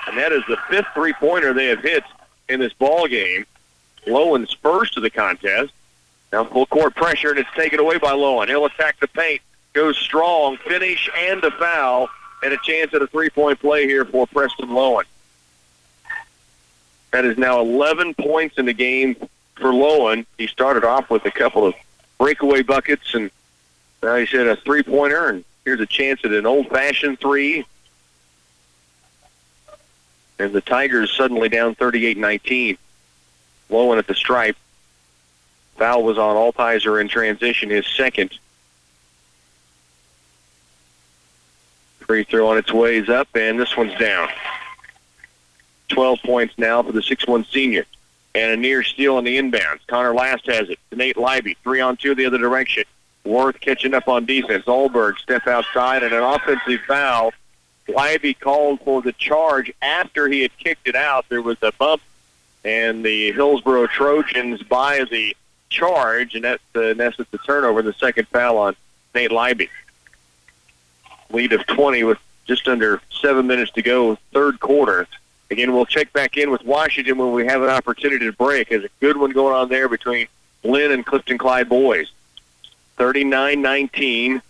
And that is the 5th three-pointer they have hit in this ball game. Lowen's first of the contest. Now full court pressure, and it's taken away by Lowen. He'll attack the paint, goes strong, finish and a foul, and a chance at a three-point play here for Preston Lowen. That is now 11 points in the game for Lowen. He started off with a couple of breakaway buckets, and now he's hit a three-pointer, and here's a chance at an old-fashioned three. And the Tigers suddenly down 38-19. Lowen at the stripe. Foul was on Altizer in transition, his second. Free throw on its way is up, and this one's down. 12 points now for the 6'1 senior. And a near steal on the inbounds. Connor Last has it to Nate Leiby. 3-on-2 the other direction. Worth catching up on defense. Allberg step outside, and an offensive foul. Leiby called for the charge after he had kicked it out. There was a bump, and the Hillsboro Trojans buy the charge, and that's the turnover, the second foul on Nate Leiby. Lead of 20 with just under 7 minutes to go, third quarter. Again, we'll check back in with Washington when we have an opportunity to break. There's a good one going on there between Lynn and Clifton Clyde boys. 39-19.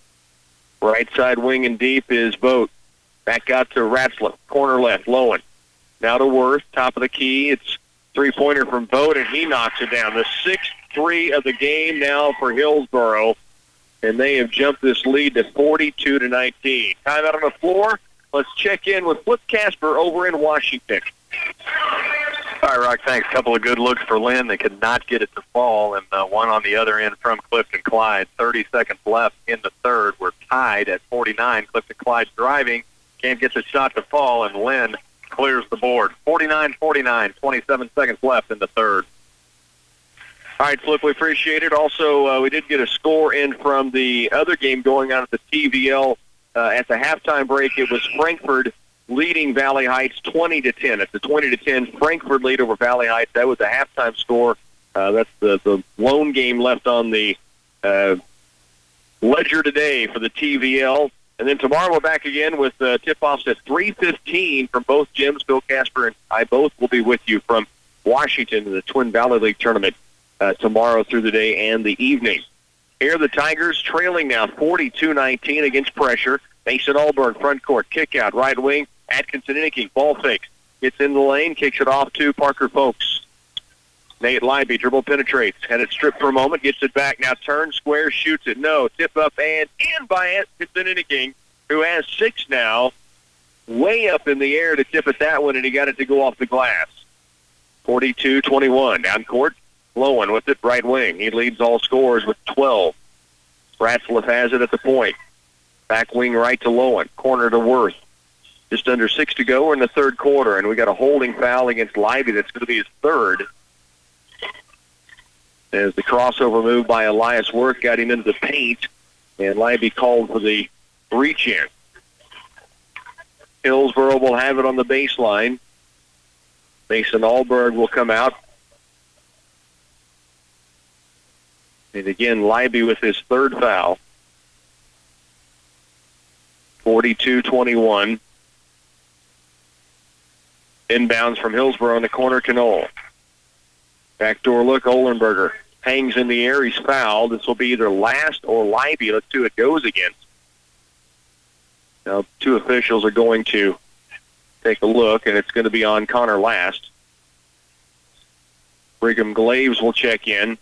Right side wing and deep is Boat. Back out to Ratzlaff. Corner left, Lowen. Now to Worth. Top of the key. It's three-pointer from Boat, and he knocks it down. The 6th three of the game now for Hillsboro, and they have jumped this lead to 42-19. Time out on the floor. Let's check in with Flip Casper over in Washington. All right, Rock, thanks. A couple of good looks for Lynn. They could not get it to fall, and one on the other end from Clifton Clyde. 30 seconds left in the third. We're tied at 49. Clifton Clyde driving. Can't get the shot to fall, and Lynn clears the board. 49-49, 27 seconds left in the third. All right, Flip, we appreciate it. Also, we did get a score in from the other game going on at the TVL. At the halftime break, it was Frankford leading Valley Heights 20-10. It's a 20-10 Frankford lead over Valley Heights. That was the halftime score. That's the lone game left on the ledger today for the TVL. And then tomorrow we're back again with tip-offs at 3:15 from both gyms. Bill Casper and I both will be with you from Washington in the Twin Valley League tournament tomorrow through the day and the evening. Here the Tigers trailing now 42-19 against pressure. Mason Allberg, front court, kick out, right wing. Atkinson Inniking, ball fakes. Gets in the lane, kicks it off to Parker Folks. Nate Leiby, dribble penetrates. Had it stripped for a moment, gets it back. Now turns, square, shoots it. No, tip up and in by Atkinson Inniking, who has 6 now. Way up in the air to tip it that one, and he got it to go off the glass. 42-21. Down court, Lowen with it, right wing. He leads all scorers with 12. Ratzlaff has it at the point. Back wing right to Lowen. Corner to Worth. Just under 6 to go. We're in the third quarter, and we got a holding foul against Leiby. That's going to be his third. As the crossover move by Elias Worth got him into the paint, and Leiby called for the reach-in. Hillsboro will have it on the baseline. Mason Allberg will come out. And again, Leiby with his third foul. 42-21. Inbounds from Hillsboro in the corner to Knoll. Backdoor look, Ohlenberger hangs in the air. He's fouled. This will be either Last or Leiby. Let's see who it goes against. Now, 2 officials are going to take a look, and it's going to be on Connor Last. Brigham Glaves will check in.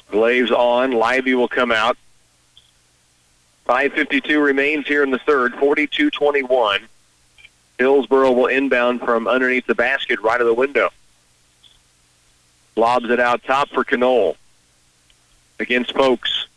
Glaves on. Libby will come out. 5:52 remains here in the third, 42-21. Hillsboro will inbound from underneath the basket right of the window. Lobs it out top for Knoll. Against Folks.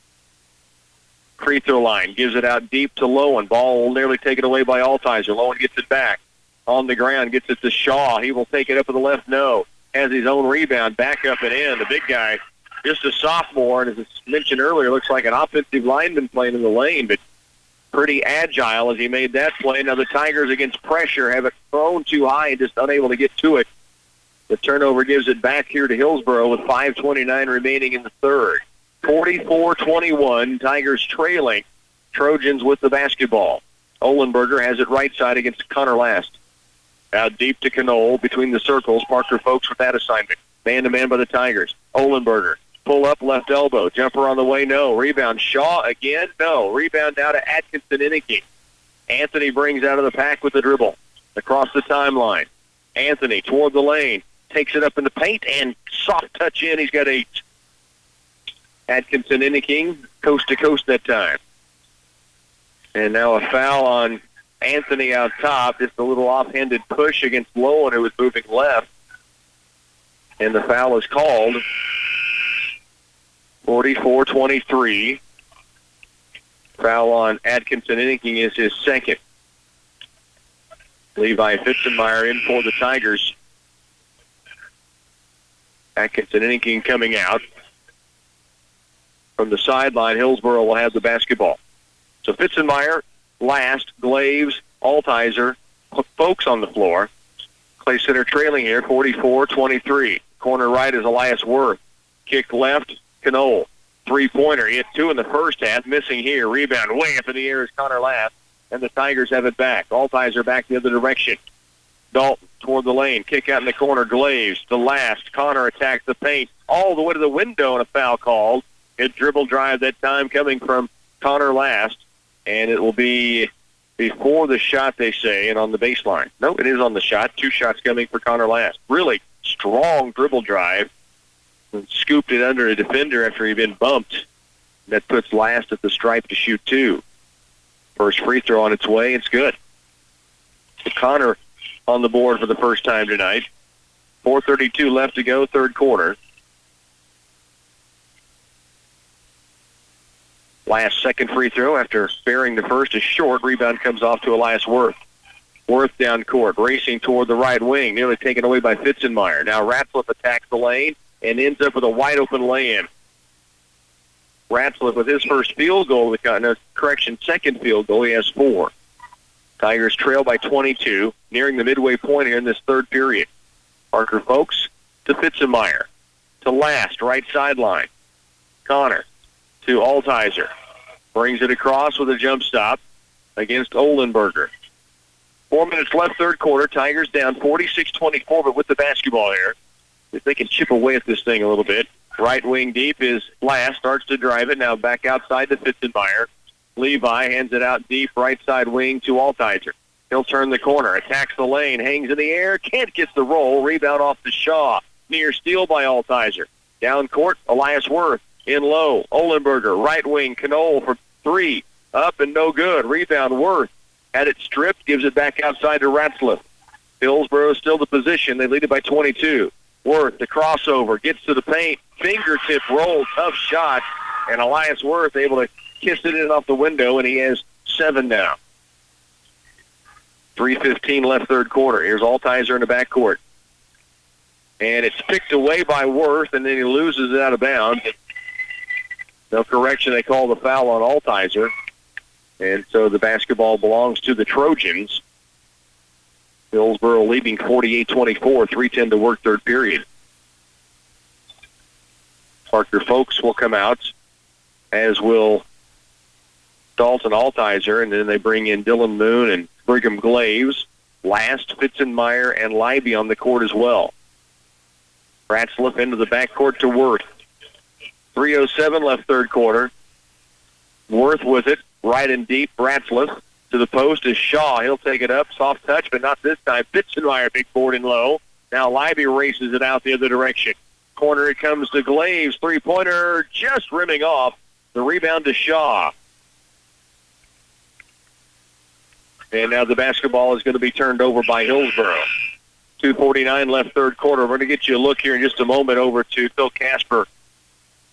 Free throw line. Gives it out deep to Lowen. Ball will nearly taken away by Altizer. Lowen gets it back. On the ground. Gets it to Shaw. He will take it up to the left. No. Has his own rebound. Back up and in. The big guy, just a sophomore, and as I mentioned earlier, looks like an offensive lineman playing in the lane, but pretty agile as he made that play. Now the Tigers, against pressure, have it thrown too high and just unable to get to it. The turnover gives it back here to Hillsboro with 5:29 remaining in the third. 44-21, Tigers trailing. Trojans with the basketball. Ohlenberger has it right side against Connor Last. Out deep to Knoll between the circles. Parker Folks with that assignment. Man-to-man by the Tigers. Ohlenberger. Pull up, left elbow. Jumper on the way, no. Rebound, Shaw again, no. Rebound now to Atkinson Innicky. Anthony brings out of the pack with the dribble. Across the timeline. Anthony toward the lane. Takes it up in the paint and soft touch in. He's got 8. Atkinson Innicky, coast to coast that time. And now a foul on Anthony out top. Just a little offhanded push against Lowen, who was moving left. And the foul is called. 44-23. Foul on Atkinson Innicky is his second. Levi Fitzenmeyer in for the Tigers. Atkinson Innicky coming out. From the sideline, Hillsboro will have the basketball. So Fitzenmeyer, Last, Glaves, Altizer, Folks on the floor. Clay Center trailing here, 44-23. Corner right is Elias Worth. Kick left, Knoll. Three-pointer. He hit 2 in the first half. Missing here. Rebound way up in the air is Connor Last. And the Tigers have it back. Altizer back the other direction. Dalton toward the lane. Kick out in the corner. Glaves to Last. Connor attacks the paint all the way to the window, and a foul called. Good dribble drive that time coming from Connor Last. And it will be before the shot, they say, and on the baseline. No, it is on the shot. 2 shots coming for Connor Last. Really strong dribble drive. And scooped it under a defender after he'd been bumped. That puts Last at the stripe to shoot 2. First free throw on its way. It's good. So Connor on the board for the first time tonight. 4:32 left to go, third quarter. Last second free throw after sparing the first is short. Rebound comes off to Elias Worth. Worth down court, racing toward the right wing, nearly taken away by Fitzenmeyer. Now Ratzliff attacks the lane and ends up with a wide-open lay-in. Ratzliff with his first field goal, second field goal, he has 4. Tigers trail by 22, nearing the midway point here in this third period. Parker Folks to Fitzenmeyer. To Last, right sideline. Connor to Altizer. Brings it across with a jump stop against Ohlenberger. 4 minutes left, third quarter. Tigers down 46-24, but with the basketball here. If they can chip away at this thing a little bit. Right wing deep is Last, starts to drive it. Now back outside to Fitzenmeyer. Levi hands it out deep, right side wing to Altizer. He'll turn the corner, attacks the lane, hangs in the air, can't get the roll. Rebound off to Shaw. Near steal by Altizer. Down court, Elias Worth. In low, Ohlenberger, right wing, Knoll for 3. Up and no good. Rebound, Worth. Had it stripped, gives it back outside to Ratzliff. Hillsboro still the position. They lead it by 22. Worth, the crossover, gets to the paint. Fingertip roll, tough shot. And Elias Worth able to kiss it in off the window, and he has 7 now. 3:15 left third quarter. Here's Altizer in the backcourt. And it's picked away by Worth, and then he loses it out of bounds. No correction, they call the foul on Altizer. And so the basketball belongs to the Trojans. Hillsboro leading 48-24, 3:10 to work third period. Parker Folks will come out, as will Dalton Altizer, and then they bring in Dylan Moon and Brigham Glaves. Last, Fitzenmeyer and Libby on the court as well. Ratzliff into the backcourt to Worth. 3:07 left third quarter. Worth with it, right and deep. Ratzliff To the post is Shaw. He'll take it up. Soft touch, but not this time. Fitzenmeyer, big board and low. Now Libby races it out the other direction. Corner it comes to Glaves. Three-pointer just rimming off. The rebound to Shaw. And now the basketball is going to be turned over by Hillsboro. 2:49 left third quarter. We're going to get you a look here in just a moment over to Phil Casper,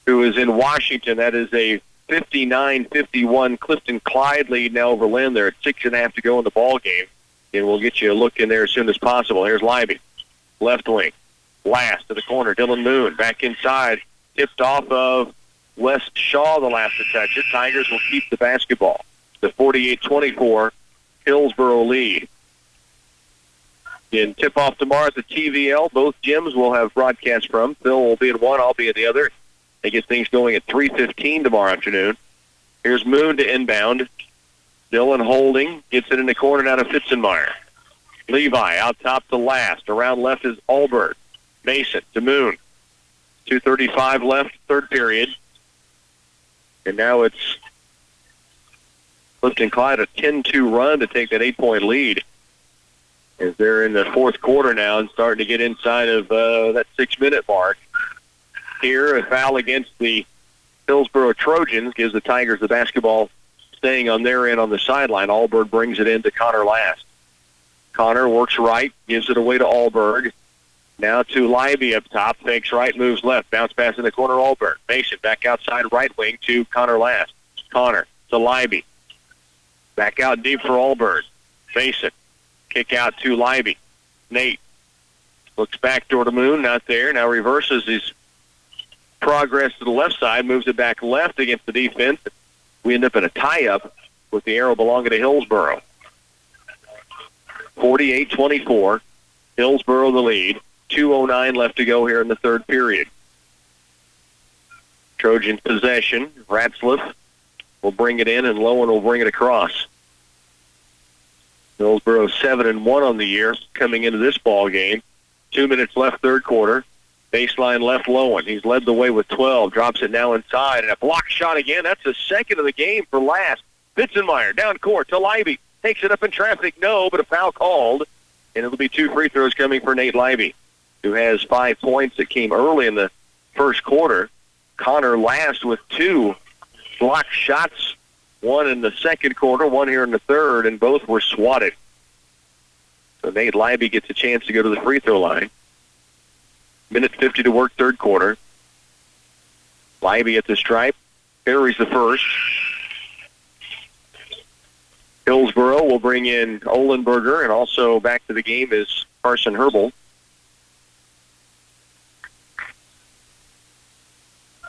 who is in Washington. That is a 59-51 Clifton Clyde lead now over Lynn. They're at 6.5 to go in the ball game. And we'll get you a look in there as soon as possible. Here's Libby. Left wing. Last to the corner. Dylan Moon back inside. Tipped off of Wes Shaw the last to touch it. Tigers will keep the basketball. The 48-24 Hillsboro lead. In tip-off tomorrow at the TVL, both gyms will have broadcasts from. Phil will be in one, I'll be in the other. They get things going at 3:15 tomorrow afternoon. Here's Moon to inbound. Dylan holding. Gets it in the corner now to Fitzenmeyer. Levi out top to last. Around left is Alberg. Mason to Moon. 2:35 left, third period. And now it's Clifton Clyde a 10-2 run to take that 8-point lead. As they're in the fourth quarter now and starting to get inside of that 6-minute mark. Here, a foul against the Hillsboro Trojans gives the Tigers the basketball staying on their end on the sideline. Alberg brings it in to Connor Last. Connor works right, gives it away to Alberg. Now to Libby up top, fakes right, moves left, bounce pass in the corner, Alberg. Mason back outside right wing to Connor Last. Connor to Libby. Back out deep for Alberg. Mason. Kick out to Libby. Nate looks back door to Moon, not there. Now reverses his progress to the left side, moves it back left against the defense. We end up in a tie-up with the arrow belonging to Hillsboro. 48-24. Hillsboro the lead. 2:09 left to go here in the third period. Trojan possession. Ratzliff will bring it in, and Lowen will bring it across. Hillsboro 7-1 on the year coming into this ball game. 2 minutes left, third quarter. Baseline left, Lowen. He's led the way with 12. Drops it now inside, and a block shot again. That's the second of the game for Last. Fitzenmeyer down court to Libby. Takes it up in traffic. No, but a foul called. And it'll be 2 free throws coming for Nate Libby, who has 5 points that came early in the first quarter. Connor Last with 2 block shots. 1 in the second quarter, 1 here in the third, and both were swatted. So Nate Libby gets a chance to go to the free throw line. Minute 50 to work, third quarter. Libby at the stripe. Carries the first. Hillsboro will bring in Ohlenberger, and also back to the game is Carson Herbal.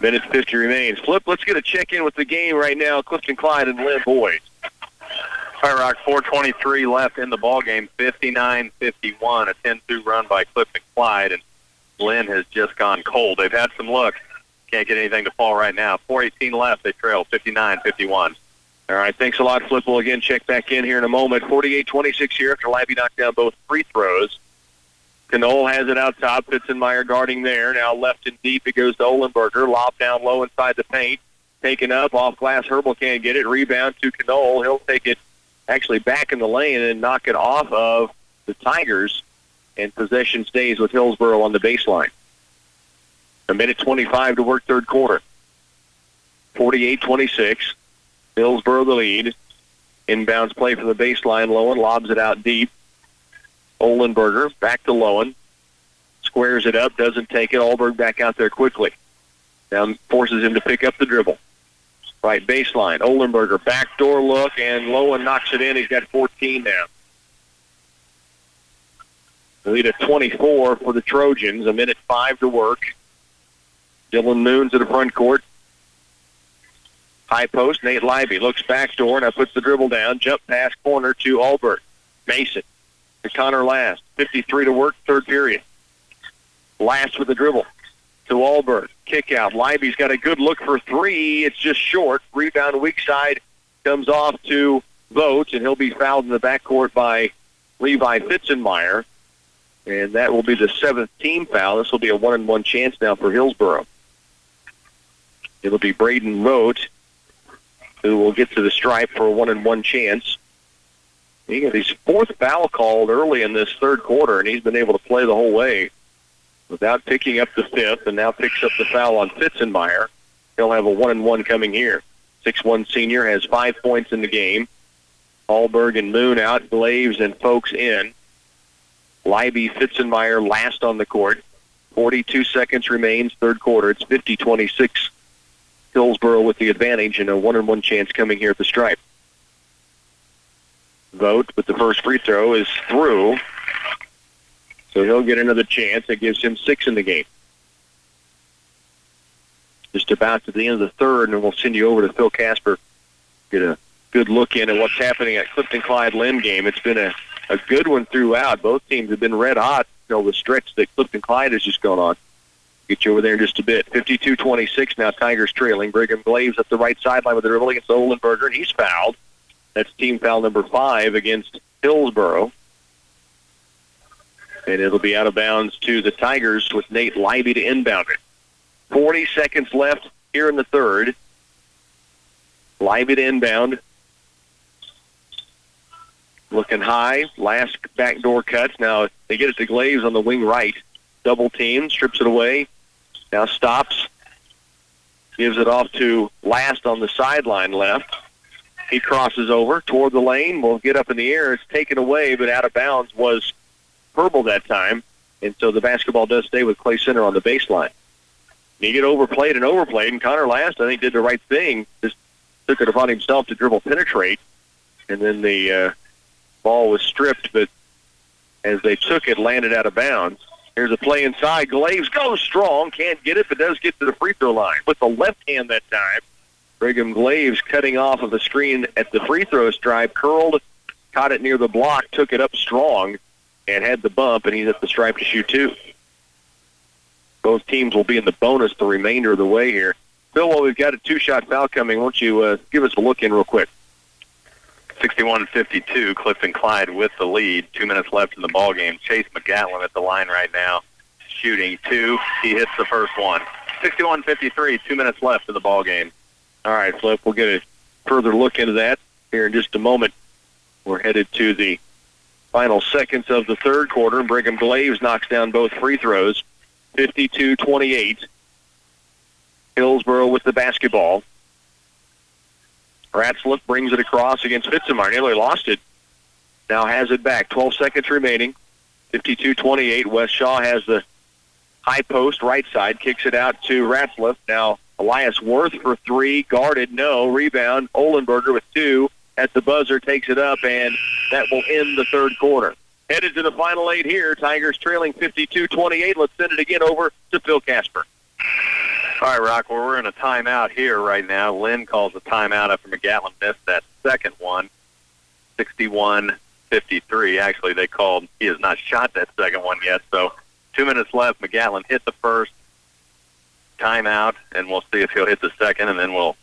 Minute 50 remains. Flip, let's get a check-in with the game right now. Clifton Clyde and Lynn boys. All right, Rock, 4:23 left in the ball game. 59-51, a 10-2 run by Clifton Clyde, and Lynn has just gone cold. They've had some luck. Can't get anything to fall right now. 4:18 left. They trail 59-51. All right, thanks a lot, Flip. We'll again check back in here in a moment. 48-26 here after Libby knocked down both free throws. Knoll has it out top. Fitzenmeyer guarding there. Now left and deep. It goes to Ohlenberger. Lob down low inside the paint. Taken up off glass. Herbal can't get it. Rebound to Knoll. He'll take it actually back in the lane and knock it off of the Tigers. And possession stays with Hillsboro on the baseline. A minute 25 to work third quarter. 48-26. Hillsboro the lead. Inbounds play from the baseline. Lowen lobs it out deep. Ohlenberger back to Lowen. Squares it up, doesn't take it. Alberg back out there quickly. Now forces him to pick up the dribble. Right baseline. Ohlenberger backdoor look, and Lowen knocks it in. He's got 14 now. The lead at 24 for the Trojans. A minute 5 to work. Dylan Moon to the front court. High post, Nate Libby looks backdoor, now puts the dribble down. Jump pass corner to Alberg. Mason to Connor Last. 53 to work, third period. Last with the dribble to Alberg. Kick out. Libby's got a good look for three. It's just short. Rebound weak side comes off to Vogt, and he'll be fouled in the backcourt by Levi Fitzenmeyer. And that will be the 7th team foul. This will be a 1-on-1 chance now for Hillsboro. It'll be Braden Vogt who will get to the stripe for a 1-on-1 chance. He got his fourth foul called early in this third quarter, and he's been able to play the whole way without picking up the fifth, and now picks up the foul on Fitzenmeyer. He'll have a 1-and-1 coming here. 6'1" senior has 5 points in the game. Hallberg and Moon out, Glaves and Folks in. Leiby, Fitzenmeyer last on the court. 42 seconds remains, third quarter. It's 50-26. Hillsboro with the advantage and a 1-and-1 chance coming here at the stripe. Vogt with the first free throw is through. So he'll get another chance. That gives him 6 in the game. Just about to the end of the third, and we'll send you over to Phil Casper. Get a good look in at what's happening at Clifton-Clyde-Lynn game. It's been a good one throughout. Both teams have been red hot. You know, the stretch that Clifton-Clyde has just gone on. Get you over there in just a bit. 52-26 now, Tigers trailing. Brigham Glaves up the right sideline with the dribble against Olenberger, and he's fouled. That's team foul number 5 against Hillsboro. And it'll be out of bounds to the Tigers with Nate Leiby to inbound it. 40 seconds left here in the third. Leiby to inbound. Looking high. Last backdoor cuts. Now they get it to Glaves on the wing right. Double team. Strips it away. Now stops. Gives it off to Last on the sideline left. He crosses over toward the lane. Will get up in the air. It's taken away, but out of bounds was Purple that time. And so the basketball does stay with Clay Center on the baseline. He get overplayed, and Connor Last, I think, did the right thing. Just took it upon himself to dribble penetrate. And then the ball was stripped, but as they took it, landed out of bounds. Here's a play inside. Glaves goes strong. Can't get it, but does get to the free throw line. With the left hand that time. Brigham Glaves cutting off of the screen at the free throw stripe. Curled, caught it near the block, took it up strong, and had the bump, and he's at the stripe to shoot 2. Both teams will be in the bonus the remainder of the way here. Phil, while we've got a 2-shot foul coming, why don't you give us a look in real quick? 61-52, Clifton-Clyde with the lead. 2 minutes left in the ball game. Chase McGatlin at the line right now, shooting 2. He hits the first one. 61-53, 2 minutes left in the ball game. All right, Flip, we'll get a further look into that here in just a moment. We're headed to the final seconds of the third quarter, and Brigham Glaves knocks down both free throws. 52-28. Hillsboro with the basketball. Ratzlaff brings it across against Fitzenmeyer. Nearly lost it. Now has it back. 12 seconds remaining. 52-28. Wes Shaw has the high post right side. Kicks it out to Ratzlaff. Now Elias Worth for 3. Guarded. No. Rebound. Olenberger with 2. At the buzzer. Takes it up, and that will end the third quarter. Headed to the final 8 here. Tigers trailing 52-28. Let's send it again over to Phil Casper. All right, Rock, well, we're in a timeout here right now. Lynn calls a timeout after McGatlin missed that second one. 61-53. Actually, they called, he has not shot that second one yet. So 2 minutes left. McGatlin hit the first timeout, and we'll see if he'll hit the second, and then we'll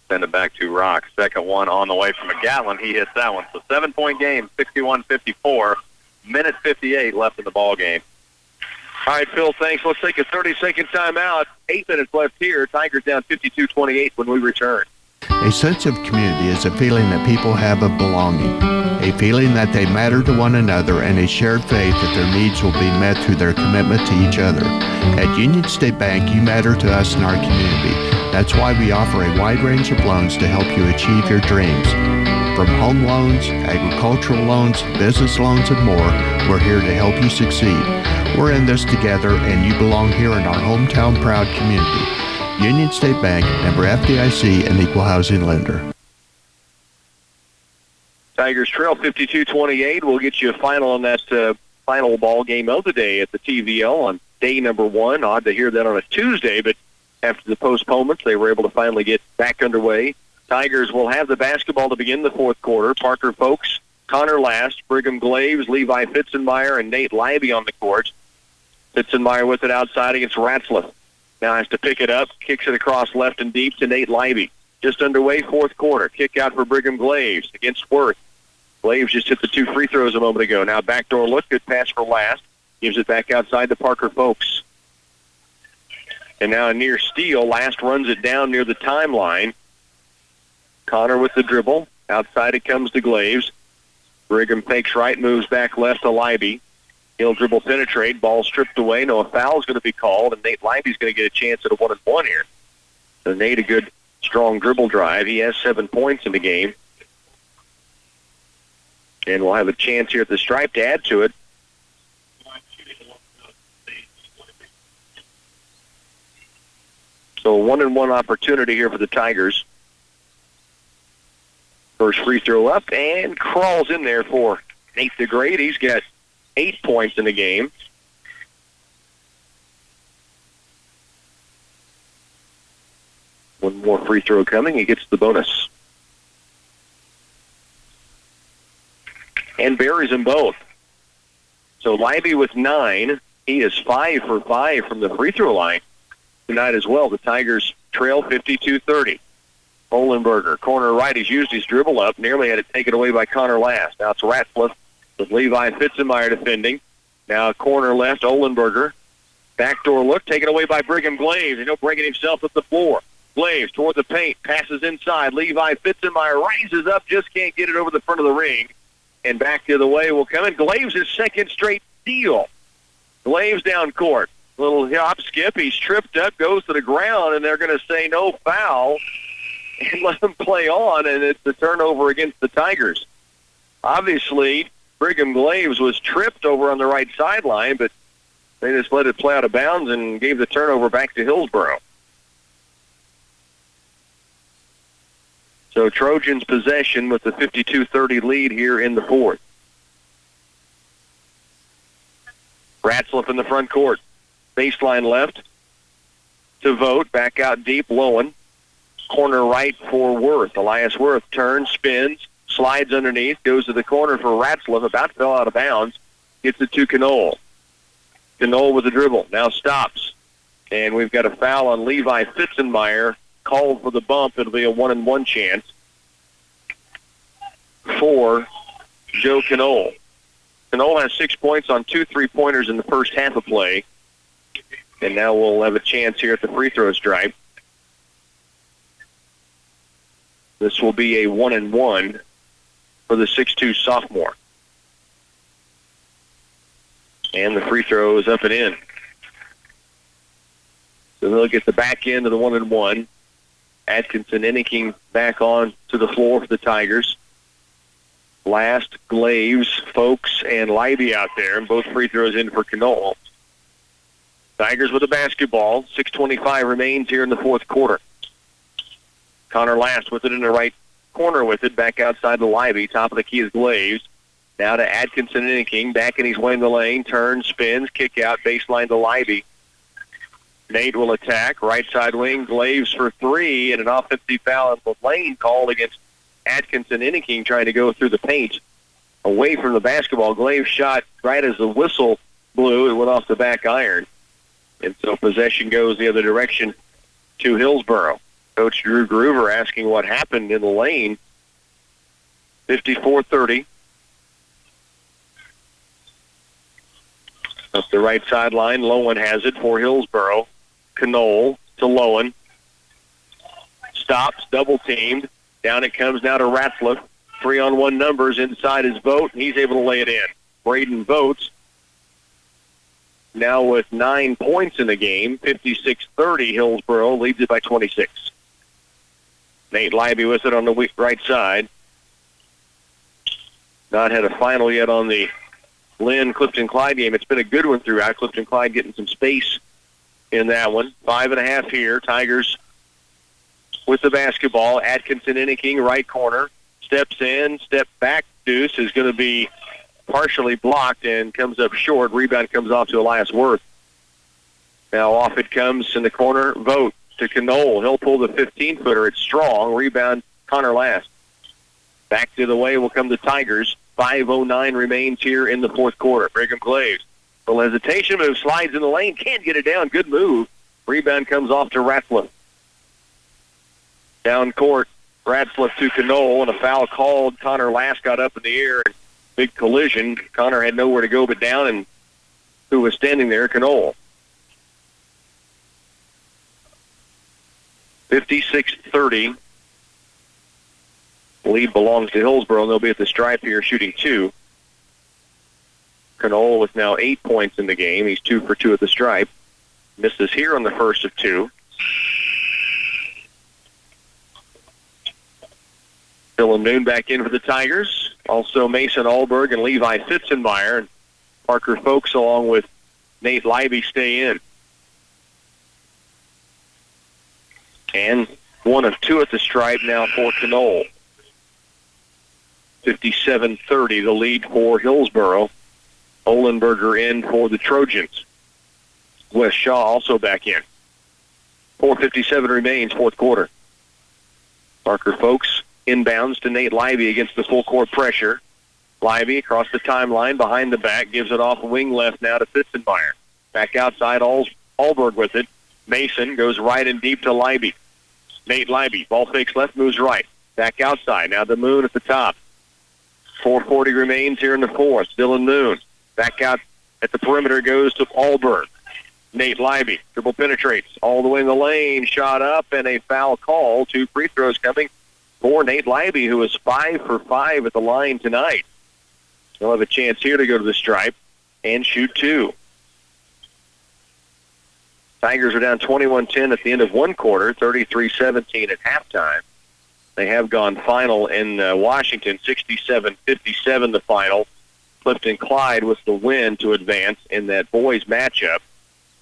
send it back to Rock. Second one on the way from McGatlin. He hits that one. So 7-point game, 61-54. Minute 58 left in the ball game. All right, Phil, thanks. Let's take a 30-second timeout. 8 minutes left here. Tigers down 52-28 when we return. A sense of community is a feeling that people have of belonging, a feeling that they matter to one another, and a shared faith that their needs will be met through their commitment to each other. At Union State Bank, you matter to us and our community. That's why we offer a wide range of loans to help you achieve your dreams. From home loans, agricultural loans, business loans, and more, we're here to help you succeed. We're in this together, and you belong here in our hometown proud community. Union State Bank, member FDIC, and equal housing lender. Tigers trail 52-28. We'll get you a final on that final ball game of the day at the TVL on day number 1. Odd to hear that on a Tuesday, but after the postponements, they were able to finally get back underway. Tigers will have the basketball to begin the fourth quarter. Parker Folks, Connor Last, Brigham Glaves, Levi Fitzenmeyer, and Nate Leiby on the court. Fitzenmeyer with it outside against Ratzlaff. Now has to pick it up, kicks it across left and deep to Nate Leiby. Just underway, fourth quarter. Kick out for Brigham Glaves against Worth. Glaves just hit the 2 free throws a moment ago. Now backdoor look, good pass for Last. Gives it back outside to Parker Folks. And now a near steal. Last runs it down near the timeline. Connor with the dribble. Outside it comes to Glaves. Brigham fakes right, moves back left to Leiby. He'll dribble penetrate. Ball stripped away. No, a foul's going to be called, and Nate Leiby's going to get a chance at a 1-and-1 here. So Nate, a good, strong dribble drive. He has 7 points in the game. And we'll have a chance here at the stripe to add to it. So a 1-and-1 opportunity here for the Tigers. First free throw up and crawls in there for Nate the Great. He's got 8 points in the game. One more free throw coming. He gets the bonus. And buries them both. So Leiby with 9. He is 5 for 5 from the free throw line tonight as well. The Tigers trail 52-30. Olenberger, corner right. He's used his dribble up. Nearly had it taken away by Connor Last. Now it's Ratcliffe with Levi Fitzenmeyer defending. Now corner left, Olenberger. Backdoor look taken away by Brigham Glaves. He'll bringing himself up the floor. Glaves toward the paint, passes inside. Levi Fitzenmeyer rises up, just can't get it over the front of the ring. And back the other way will come in. Glaves' second straight steal. Glaves down court. Little hop skip. He's tripped up, goes to the ground, and they're going to say no foul and let him play on, and it's the turnover against the Tigers. Obviously, Brigham Glaves was tripped over on the right sideline, but they just let it play out of bounds and gave the turnover back to Hillsboro. So Trojans possession with the 52-30 lead here in the fourth. Ratcliffe in the front court. Baseline left to Vogt. Back out deep, Lowen. Corner right for Worth. Elias Worth turns, spins, slides underneath, goes to the corner for Ratcliffe. About fell out of bounds. Gets it to Knoll. Knoll with the dribble. Now stops. And we've got a foul on Levi Fitzenmeyer. Called for the bump. It'll be a 1-and-1 chance for Joe Knoll. Knoll has 6 points on 2 3-pointers in the first half of play. And now we'll have a chance here at the free throw stripe. This will be a 1-and-1 for the 6'2 sophomore. And the free throw is up and in. So they'll get the back end of the 1-and-1. Atkinson Enneking back on to the floor for the Tigers. Last, Glaves, Folks, and Leiby out there, and both free throws in for Knoll. Tigers with the basketball. 6:25 remains here in the fourth quarter. Connor Last with it in the right corner with it, back outside the Leiby. Top of the key is Glaves. Now to Atkinson Enneking, back in his way in the lane, turns, spins, kick out, baseline to Leiby. Nate will attack, right side wing, Glaves for 3, and an offensive foul in the lane called against Atkinson Enneking trying to go through the paint. Away from the basketball, Glaves shot right as the whistle blew. It went off the back iron. And so possession goes the other direction to Hillsboro. Coach Drew Groover asking what happened in the lane. 54-30. Up the right sideline, Lowen has it for Hillsboro. Knoll to Lowen. Stops, double-teamed. Down it comes now to Ratcliffe. 3-on-1 numbers inside his Vogt, and he's able to lay it in. Braden Vogt now with 9 points in the game. 56-30, Hillsboro leads it by 26. Nate Leiby with it on the right side. Not had a final yet on the Lynn Clifton-Clyde game. It's been a good one throughout. Clifton-Clyde getting some space in that one. 5.5 here. Tigers with the basketball. Atkinson Enneking, right corner. Steps in, step back. Deuce is going to be partially blocked and comes up short. Rebound comes off to Elias Worth. Now off it comes in the corner. Vogt to Knoll. He'll pull the 15-footer. It's strong. Rebound, Connor Last. Back to the way will come the Tigers. 5:09 remains here in the fourth quarter. Brigham Glaves. Little hesitation move, slides in the lane, can't get it down. Good move. Rebound comes off to Ratcliffe. Down court, Ratcliffe to Knoll, and a foul called. Connor Last got up in the air. Big collision. Connor had nowhere to go but down, and who was standing there? Knoll. 56-30. Lead belongs to Hillsboro, and they'll be at the stripe here shooting 2. Knoll with now 8 points in the game. He's 2 for 2 at the stripe. Misses here on the first of 2. Dylan Noon back in for the Tigers. Also Mason Allberg and Levi Fitzenmeyer. And Parker Folks along with Nate Leiby stay in. And 1 of 2 at the stripe now for Knoll. 57-30, the lead for Hillsboro. Olenberger in for the Trojans. Wes Shaw also back in. 4:57 remains, fourth quarter. Parker Folks inbounds to Nate Leiby against the full court pressure. Leiby across the timeline, behind the back, gives it off wing left now to Fitzenmeyer. Back outside, Allberg with it. Mason goes right and deep to Leiby. Nate Leiby, ball fakes left, moves right. Back outside, now the Moon at the top. 4:40 remains here in the fourth. Dylan Moon back out at the perimeter, goes to Allberg. Nate Leiby, dribble penetrates all the way in the lane, shot up, and a foul call. 2 free throws coming for Nate Leiby, who is 5 for 5 at the line tonight. He'll have a chance here to go to the stripe and shoot 2. Tigers are down 21-10 at the end of one quarter, 33-17 at halftime. They have gone final in Washington, 67-57 the final. Clifton Clyde with the win to advance in that boys matchup.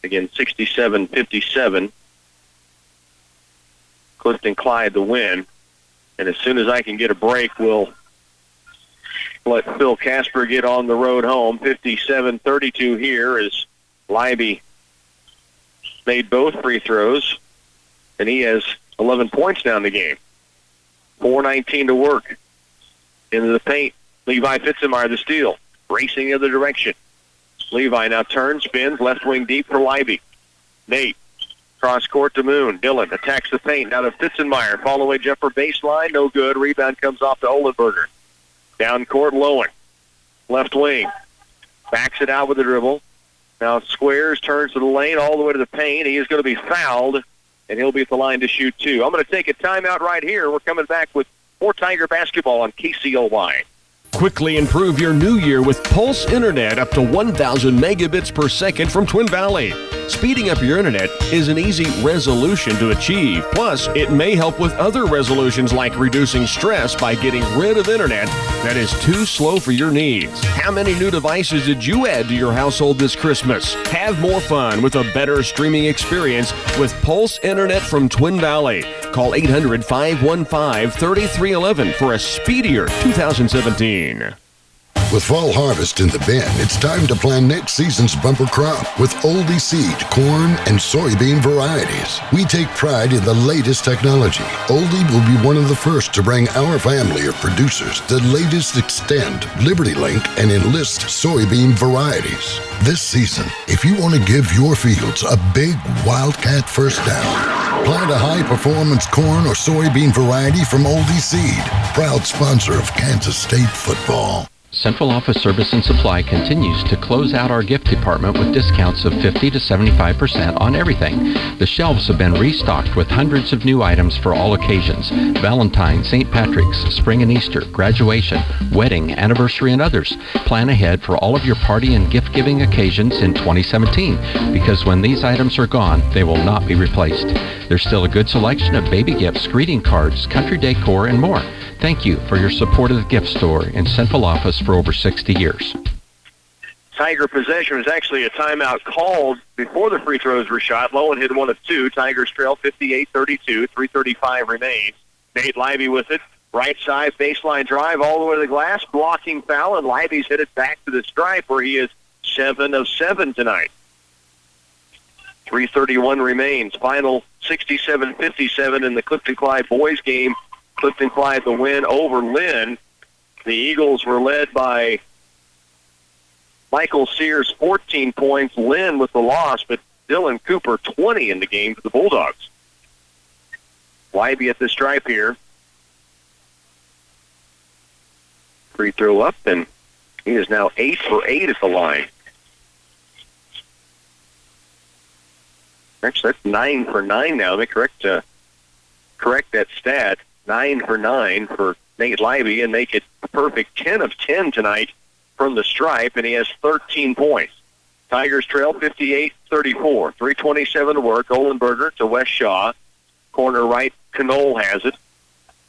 Again, 67-57. Clifton Clyde the win. And as soon as I can get a break, we'll let Phil Casper get on the road home. 57-32 here as Leiby made both free throws, and he has 11 points down the game. 4:19 to work. Into the paint. Levi Fitzenmeyer the steal. Racing the other direction. Levi now turns, spins, left wing deep for Leiby. Nate. Cross court to Moon. Dylan attacks the paint. Now to Fitzenmeyer. Fall away jumper baseline. No good. Rebound comes off to Olenberger. Down court, Lowen. Left wing. Backs it out with the dribble. Now squares, turns to the lane, all the way to the paint. He is going to be fouled, and he'll be at the line to shoot 2. I'm going to take a timeout right here. We're coming back with more Tiger basketball on KCLY. Quickly improve your new year with Pulse Internet up to 1,000 megabits per second from Twin Valley. Speeding up your internet is an easy resolution to achieve. Plus, it may help with other resolutions like reducing stress by getting rid of internet that is too slow for your needs. How many new devices did you add to your household this Christmas? Have more fun with a better streaming experience with Pulse Internet from Twin Valley. Call 800-515-3311 for a speedier 2017. With fall harvest in the bin, it's time to plan next season's bumper crop with Oldie seed, corn, and soybean varieties. We take pride in the latest technology. Oldie will be one of the first to bring our family of producers the latest Extend, LibertyLink, and Enlist soybean varieties. This season, if you want to give your fields a big Wildcat first down, plant a high-performance corn or soybean variety from Oldie Seed, proud sponsor of Kansas State football. Central Office Service and Supply continues to close out our gift department with discounts of 50 to 75% on everything. The shelves have been restocked with hundreds of new items for all occasions: Valentine's, St. Patrick's, Spring and Easter, graduation, wedding, anniversary, and others. Plan ahead for all of your party and gift-giving occasions in 2017, because when these items are gone, they will not be replaced. There's still a good selection of baby gifts, greeting cards, country decor, and more. Thank you for your support of the gift store in Central Office for over 60 years. Tiger possession was actually a timeout called before the free throws were shot. Lowen hit 1 of 2. Tigers trail 58-32. 3:35 remains. Nate Leiby with it. Right side baseline drive all the way to the glass. Blocking foul, and Leiby's hit it back to the stripe where he is 7 of 7 tonight. 3:31 remains. Final 67-57 in the Clifton Clyde boys game. Clifton Clyde the win over Lynn. The Eagles were led by Michael Sears, 14 points. Lynn with the loss, but Dylan Cooper, 20 in the game for the Bulldogs. Leiby at the stripe here. Free throw up, and he is now 8 for 8 at the line. Actually, that's 9 for 9 now. Let me correct that stat. 9 for 9 for Nate Libby and make it a perfect 10 of 10 tonight from the stripe, and he has 13 points. Tigers trail 58-34. 3:27 to work. Olenberger to West Shaw. Corner right, Knoll has it.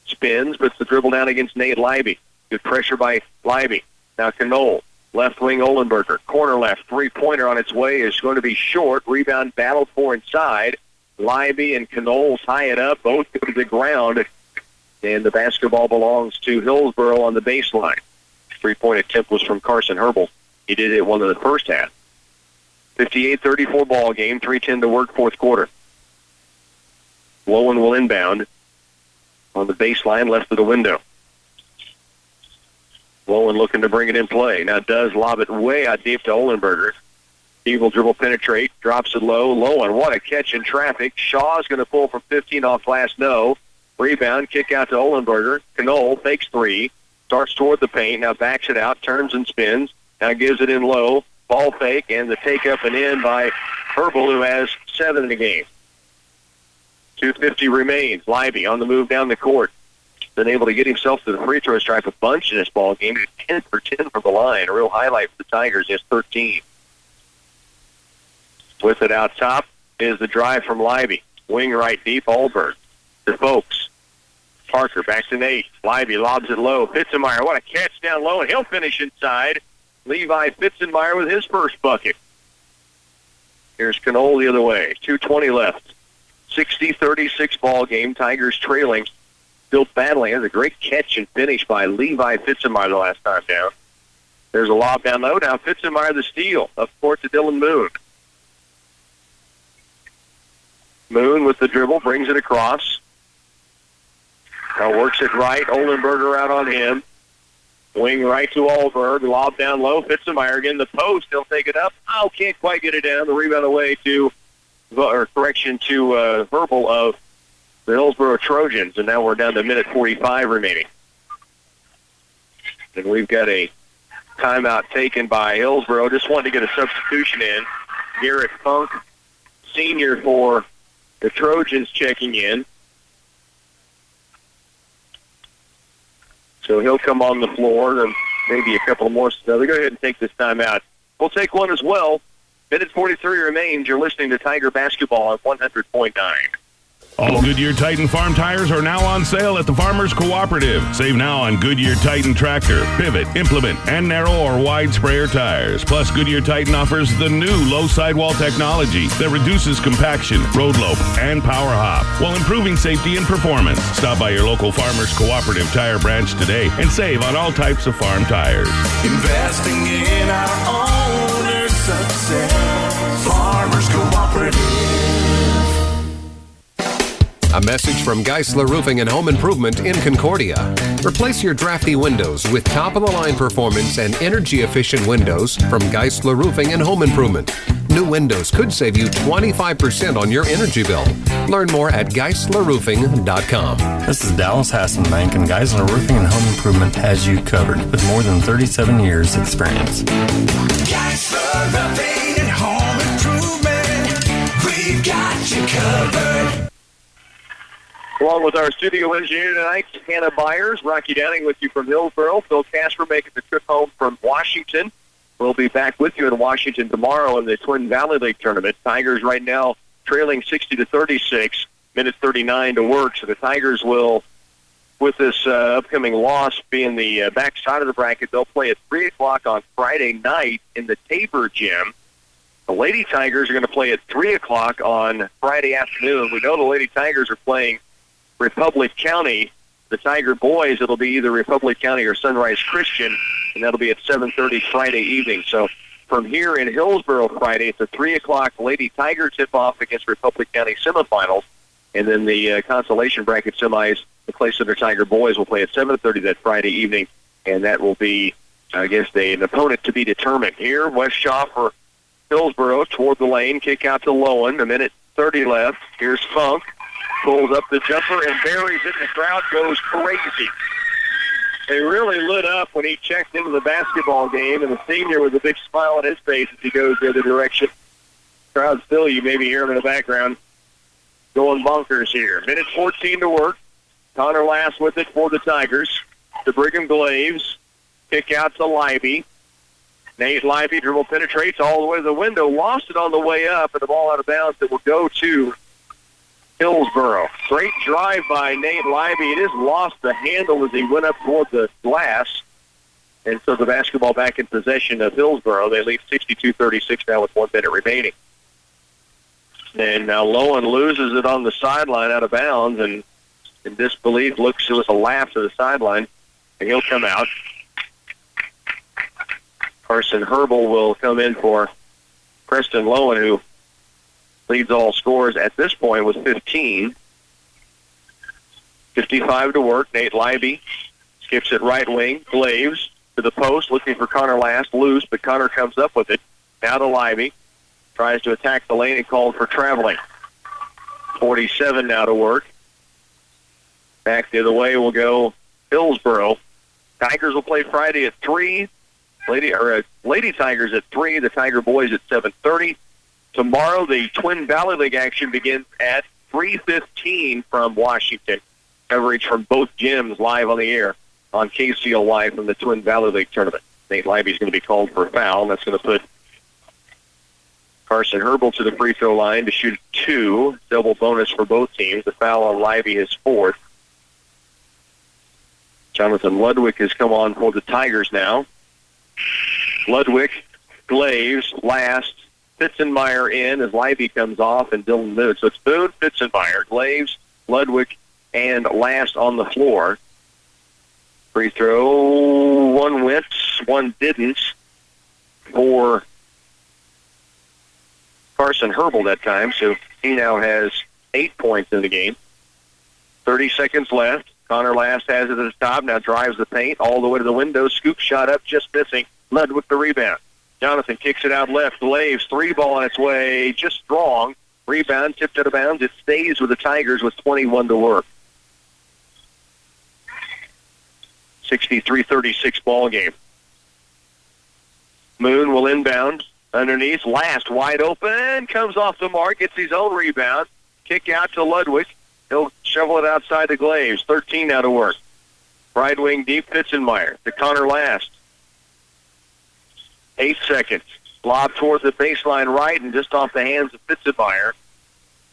Spins, puts the dribble down against Nate Libby. Good pressure by Libby. Now Knoll. Left wing Olenberger. Corner left. Three-pointer on its way is going to be short. Rebound battled for inside. Libby and Knoll tie it up. Both go to the ground. And the basketball belongs to Hillsboro on the baseline. Three-point attempt was from Carson Herbal. He did it one of the first half. 58-34 ball game. 3:10 to work, fourth quarter. Lowen will inbound on the baseline left of the window. Lowen looking to bring it in play. Now does lob it way out deep to Olenberger. He will dribble penetrate, drops it low. Lowen, what a catch in traffic. Shaw's going to pull from 15 off glass, no. Rebound, kick out to Olenberger. Knoll fakes three, starts toward the paint, now backs it out, turns and spins, now gives it in low. Ball fake, and the take up and in by Herbal, who has 7 in the game. 2:50 remains. Libby on the move down the court. Been able to get himself to the free throw stripe a bunch in this ball game. 10 for 10 from the line. A real highlight for the Tigers. He has 13. With it out top is the drive from Libby. Wing right deep, Alberg. To Folks. Parker back to Nate. Libby lobs it low. Fitzenmeyer, what a catch down low, and he'll finish inside. Levi Fitzenmeyer with his first bucket. Here's Knoll the other way. 2:20 left. 60-36 ball game. Tigers trailing. Still battling. That's a great catch and finish by Levi Fitzenmeyer the last time down. There's a lob down low. Now Fitzenmeyer the steal. Up court to Dylan Moon. Moon with the dribble. Brings it across. Now works it right. Olenberger out on him. Wing right to Alberg. Lob down low. Fitzenmeyer again. The post. He'll take it up. Oh, can't quite get it down. The rebound away to, Herbal of the Hillsboro Trojans. And now we're down to minute 45 remaining. And we've got a timeout taken by Hillsboro. Just wanted to get a substitution in. Garrett Funk, senior for the Trojans, checking in. So he'll come on the floor, and maybe a couple more. So they go ahead and take this time out. We'll take one as well. Minute 43 remains. You're listening to Tiger Basketball on 100.9. All Goodyear Titan farm tires are now on sale at the Farmers Cooperative. Save now on Goodyear Titan tractor, pivot, implement, and narrow or wide sprayer tires. Plus, Goodyear Titan offers the new low sidewall technology that reduces compaction, road lope, and power hop while improving safety and performance. Stop by your local Farmers Cooperative tire branch today and save on all types of farm tires. Investing in our owners' success. Farmers Cooperative. A message from Geisler Roofing and Home Improvement in Concordia. Replace your drafty windows with top-of-the-line performance and energy-efficient windows from Geisler Roofing and Home Improvement. New windows could save you 25% on your energy bill. Learn more at GeislerRoofing.com. This is Dallas Hassenbank, and Geisler Roofing and Home Improvement has you covered with more than 37 years experience. Geisler Roofing and Home Improvement, we've got you covered. Along with our studio engineer tonight, Hannah Byers, Rocky Downing with you from Hillsboro. Phil Casper making the trip home from Washington. We'll be back with you in Washington tomorrow in the Twin Valley League tournament. Tigers right now trailing 60-36, minute 39 to work. So the Tigers will, with this upcoming loss being the back side of the bracket, they'll play at 3 o'clock on Friday night in the Tabor Gym. The Lady Tigers are going to play at 3 o'clock on Friday afternoon. We know the Lady Tigers are playing Republic County. The Tiger boys, it'll be either Republic County or Sunrise Christian, and that'll be at 7:30 Friday evening. So from here in Hillsboro Friday, it's a 3 o'clock Lady Tiger tip-off against Republic County semifinals, and then the consolation bracket semis, the Clay Center Tiger boys will play at 7:30 that Friday evening, and that will be against an opponent to be determined. Here, West Shaw for Hillsboro toward the lane, kick out to Lowen, a minute 30 left. Here's Funk. Pulls up the jumper and buries it, and the crowd goes crazy. They really lit up when he checked into the basketball game, and the senior with a big smile on his face as he goes the other direction. Crowd still, you maybe hear him in the background, going bonkers here. Minute 14 to work. Connor Lass with it for the Tigers. to Brigham Glaves. Kick out to Libby. Nate Libby dribble penetrates all the way to the window. Lost it on the way up, and the ball out of bounds that will go to Hillsboro. Great drive by Nate Libby. It has lost the handle as he went up toward the glass. And so the basketball back in possession of Hillsboro. They lead 62-36 now with 1 minute remaining. And now Lowen loses it on the sideline out of bounds, and in disbelief looks with a laugh to the sideline, and he'll come out. Carson Herbal will come in for Preston Lowen, who leads all scores at this point with 15. 55 to work. Nate Libby skips it right wing. Glaves to the post, looking for Connor Last. Loose, but Connor comes up with it. Now to Libby. Tries to attack the lane and called for traveling. 47 now to work. Back the other way will go Hillsboro. Tigers will play Friday at 3. Lady Tigers at 3. The Tiger Boys at 7:30. Tomorrow, the Twin Valley League action begins at 3:15 from Washington. Coverage from both gyms live on the air on KCLY from the Twin Valley League tournament. Nate Libby is going to be called for a foul. That's going to put Carson Herbal to the free throw line to shoot 2. Double bonus for both teams. The foul on Libby is 4th. Jonathan Ludwig has come on for the Tigers now. Ludwig, Glaves, Last, Fitzenmeyer in as Libby comes off, and Dylan Moon. So it's Boone, Fitzenmeyer, Glaves, Ludwig, and Last on the floor. Free throw, one went, one didn't for Carson Herbal that time, so he now has 8 points in the game. 30 seconds left. Connor Last has it at the top, now drives the paint all the way to the window. Scoop shot up, just missing. Ludwig the rebound. Jonathan kicks it out left. Glaves, 3-ball on its way, just strong. Rebound, tipped out of bounds. It stays with the Tigers with 21 to work. 63-36 ball game. Moon will inbound underneath. Last wide open, comes off the mark, gets his own rebound. Kick out to Ludwig. He'll shovel it outside the Glaves. 13 now to work. Right wing deep, Fitzenmeyer to Connor Last. 8 seconds. Lob towards the baseline right and just off the hands of Fitzenmeyer.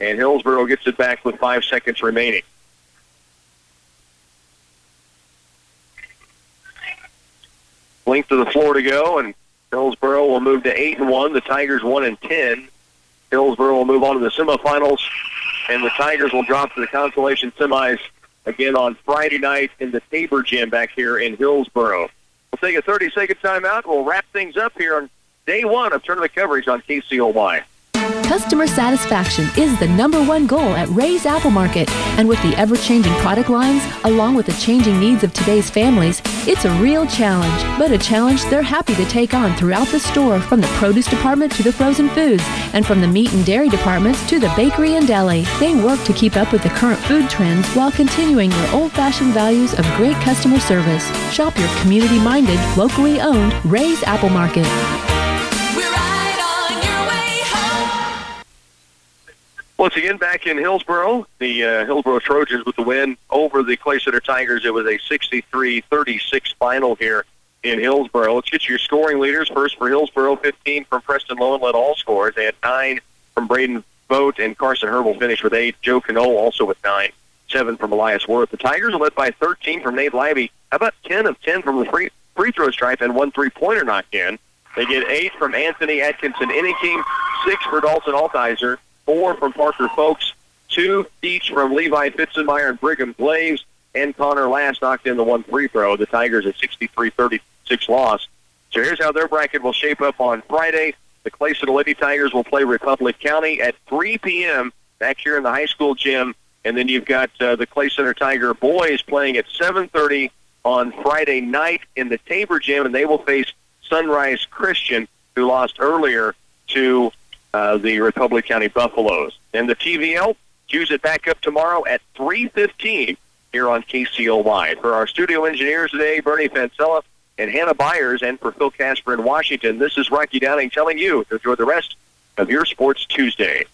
And Hillsboro gets it back with 5 seconds remaining. Length of the floor to go, and Hillsboro will move to 8-1. The Tigers 1-10. Hillsboro will move on to the semifinals, and the Tigers will drop to the consolation semis again on Friday night in the Tabor Gym back here in Hillsboro. We'll take a 30-second timeout. We'll wrap things up here on day 1 of tournament coverage on KCLY. Customer satisfaction is the #1 goal at Ray's Apple Market, and with the ever-changing product lines, along with the changing needs of today's families, it's a real challenge, but a challenge they're happy to take on throughout the store, from the produce department to the frozen foods, and from the meat and dairy departments to the bakery and deli. They work to keep up with the current food trends while continuing their old-fashioned values of great customer service. Shop your community-minded, locally owned Ray's Apple Market. Once again, back in Hillsboro, the Hillsboro Trojans with the win over the Clay Center Tigers. It was a 63-36 final here in Hillsboro. Let's get your scoring leaders. First for Hillsboro, 15 from Preston Lowen led all scores. They had 9 from Braden Vogt, and Carson Herbal finished with 8. Joe Cano also with 9. 7 from Elias Worth. The Tigers are led by 13 from Nate Libby. How about 10 of 10 from the free throw stripe and 1 3-pointer knocked in? They get 8 from Anthony Atkinson Inning, 6 for Dalton Altizer. 4 from Parker Folks, 2 each from Levi Fitzenmeyer and Brigham Glaves, and Connor Last knocked in the 1 free throw. The Tigers a 63-36 loss. So here's how their bracket will shape up on Friday. The Clay Center Lady Tigers will play Republic County at 3 p.m. back here in the high school gym. And then you've got the Clay Center Tiger boys playing at 7:30 on Friday night in the Tabor Gym, and they will face Sunrise Christian, who lost earlier to the Republic County Buffaloes. And the TVL cues it back up tomorrow at 3:15 here on KCLY. For our studio engineers today, Bernie Fancella and Hannah Byers, and for Phil Casper in Washington, this is Rocky Downing telling you to enjoy the rest of your Sports Tuesday.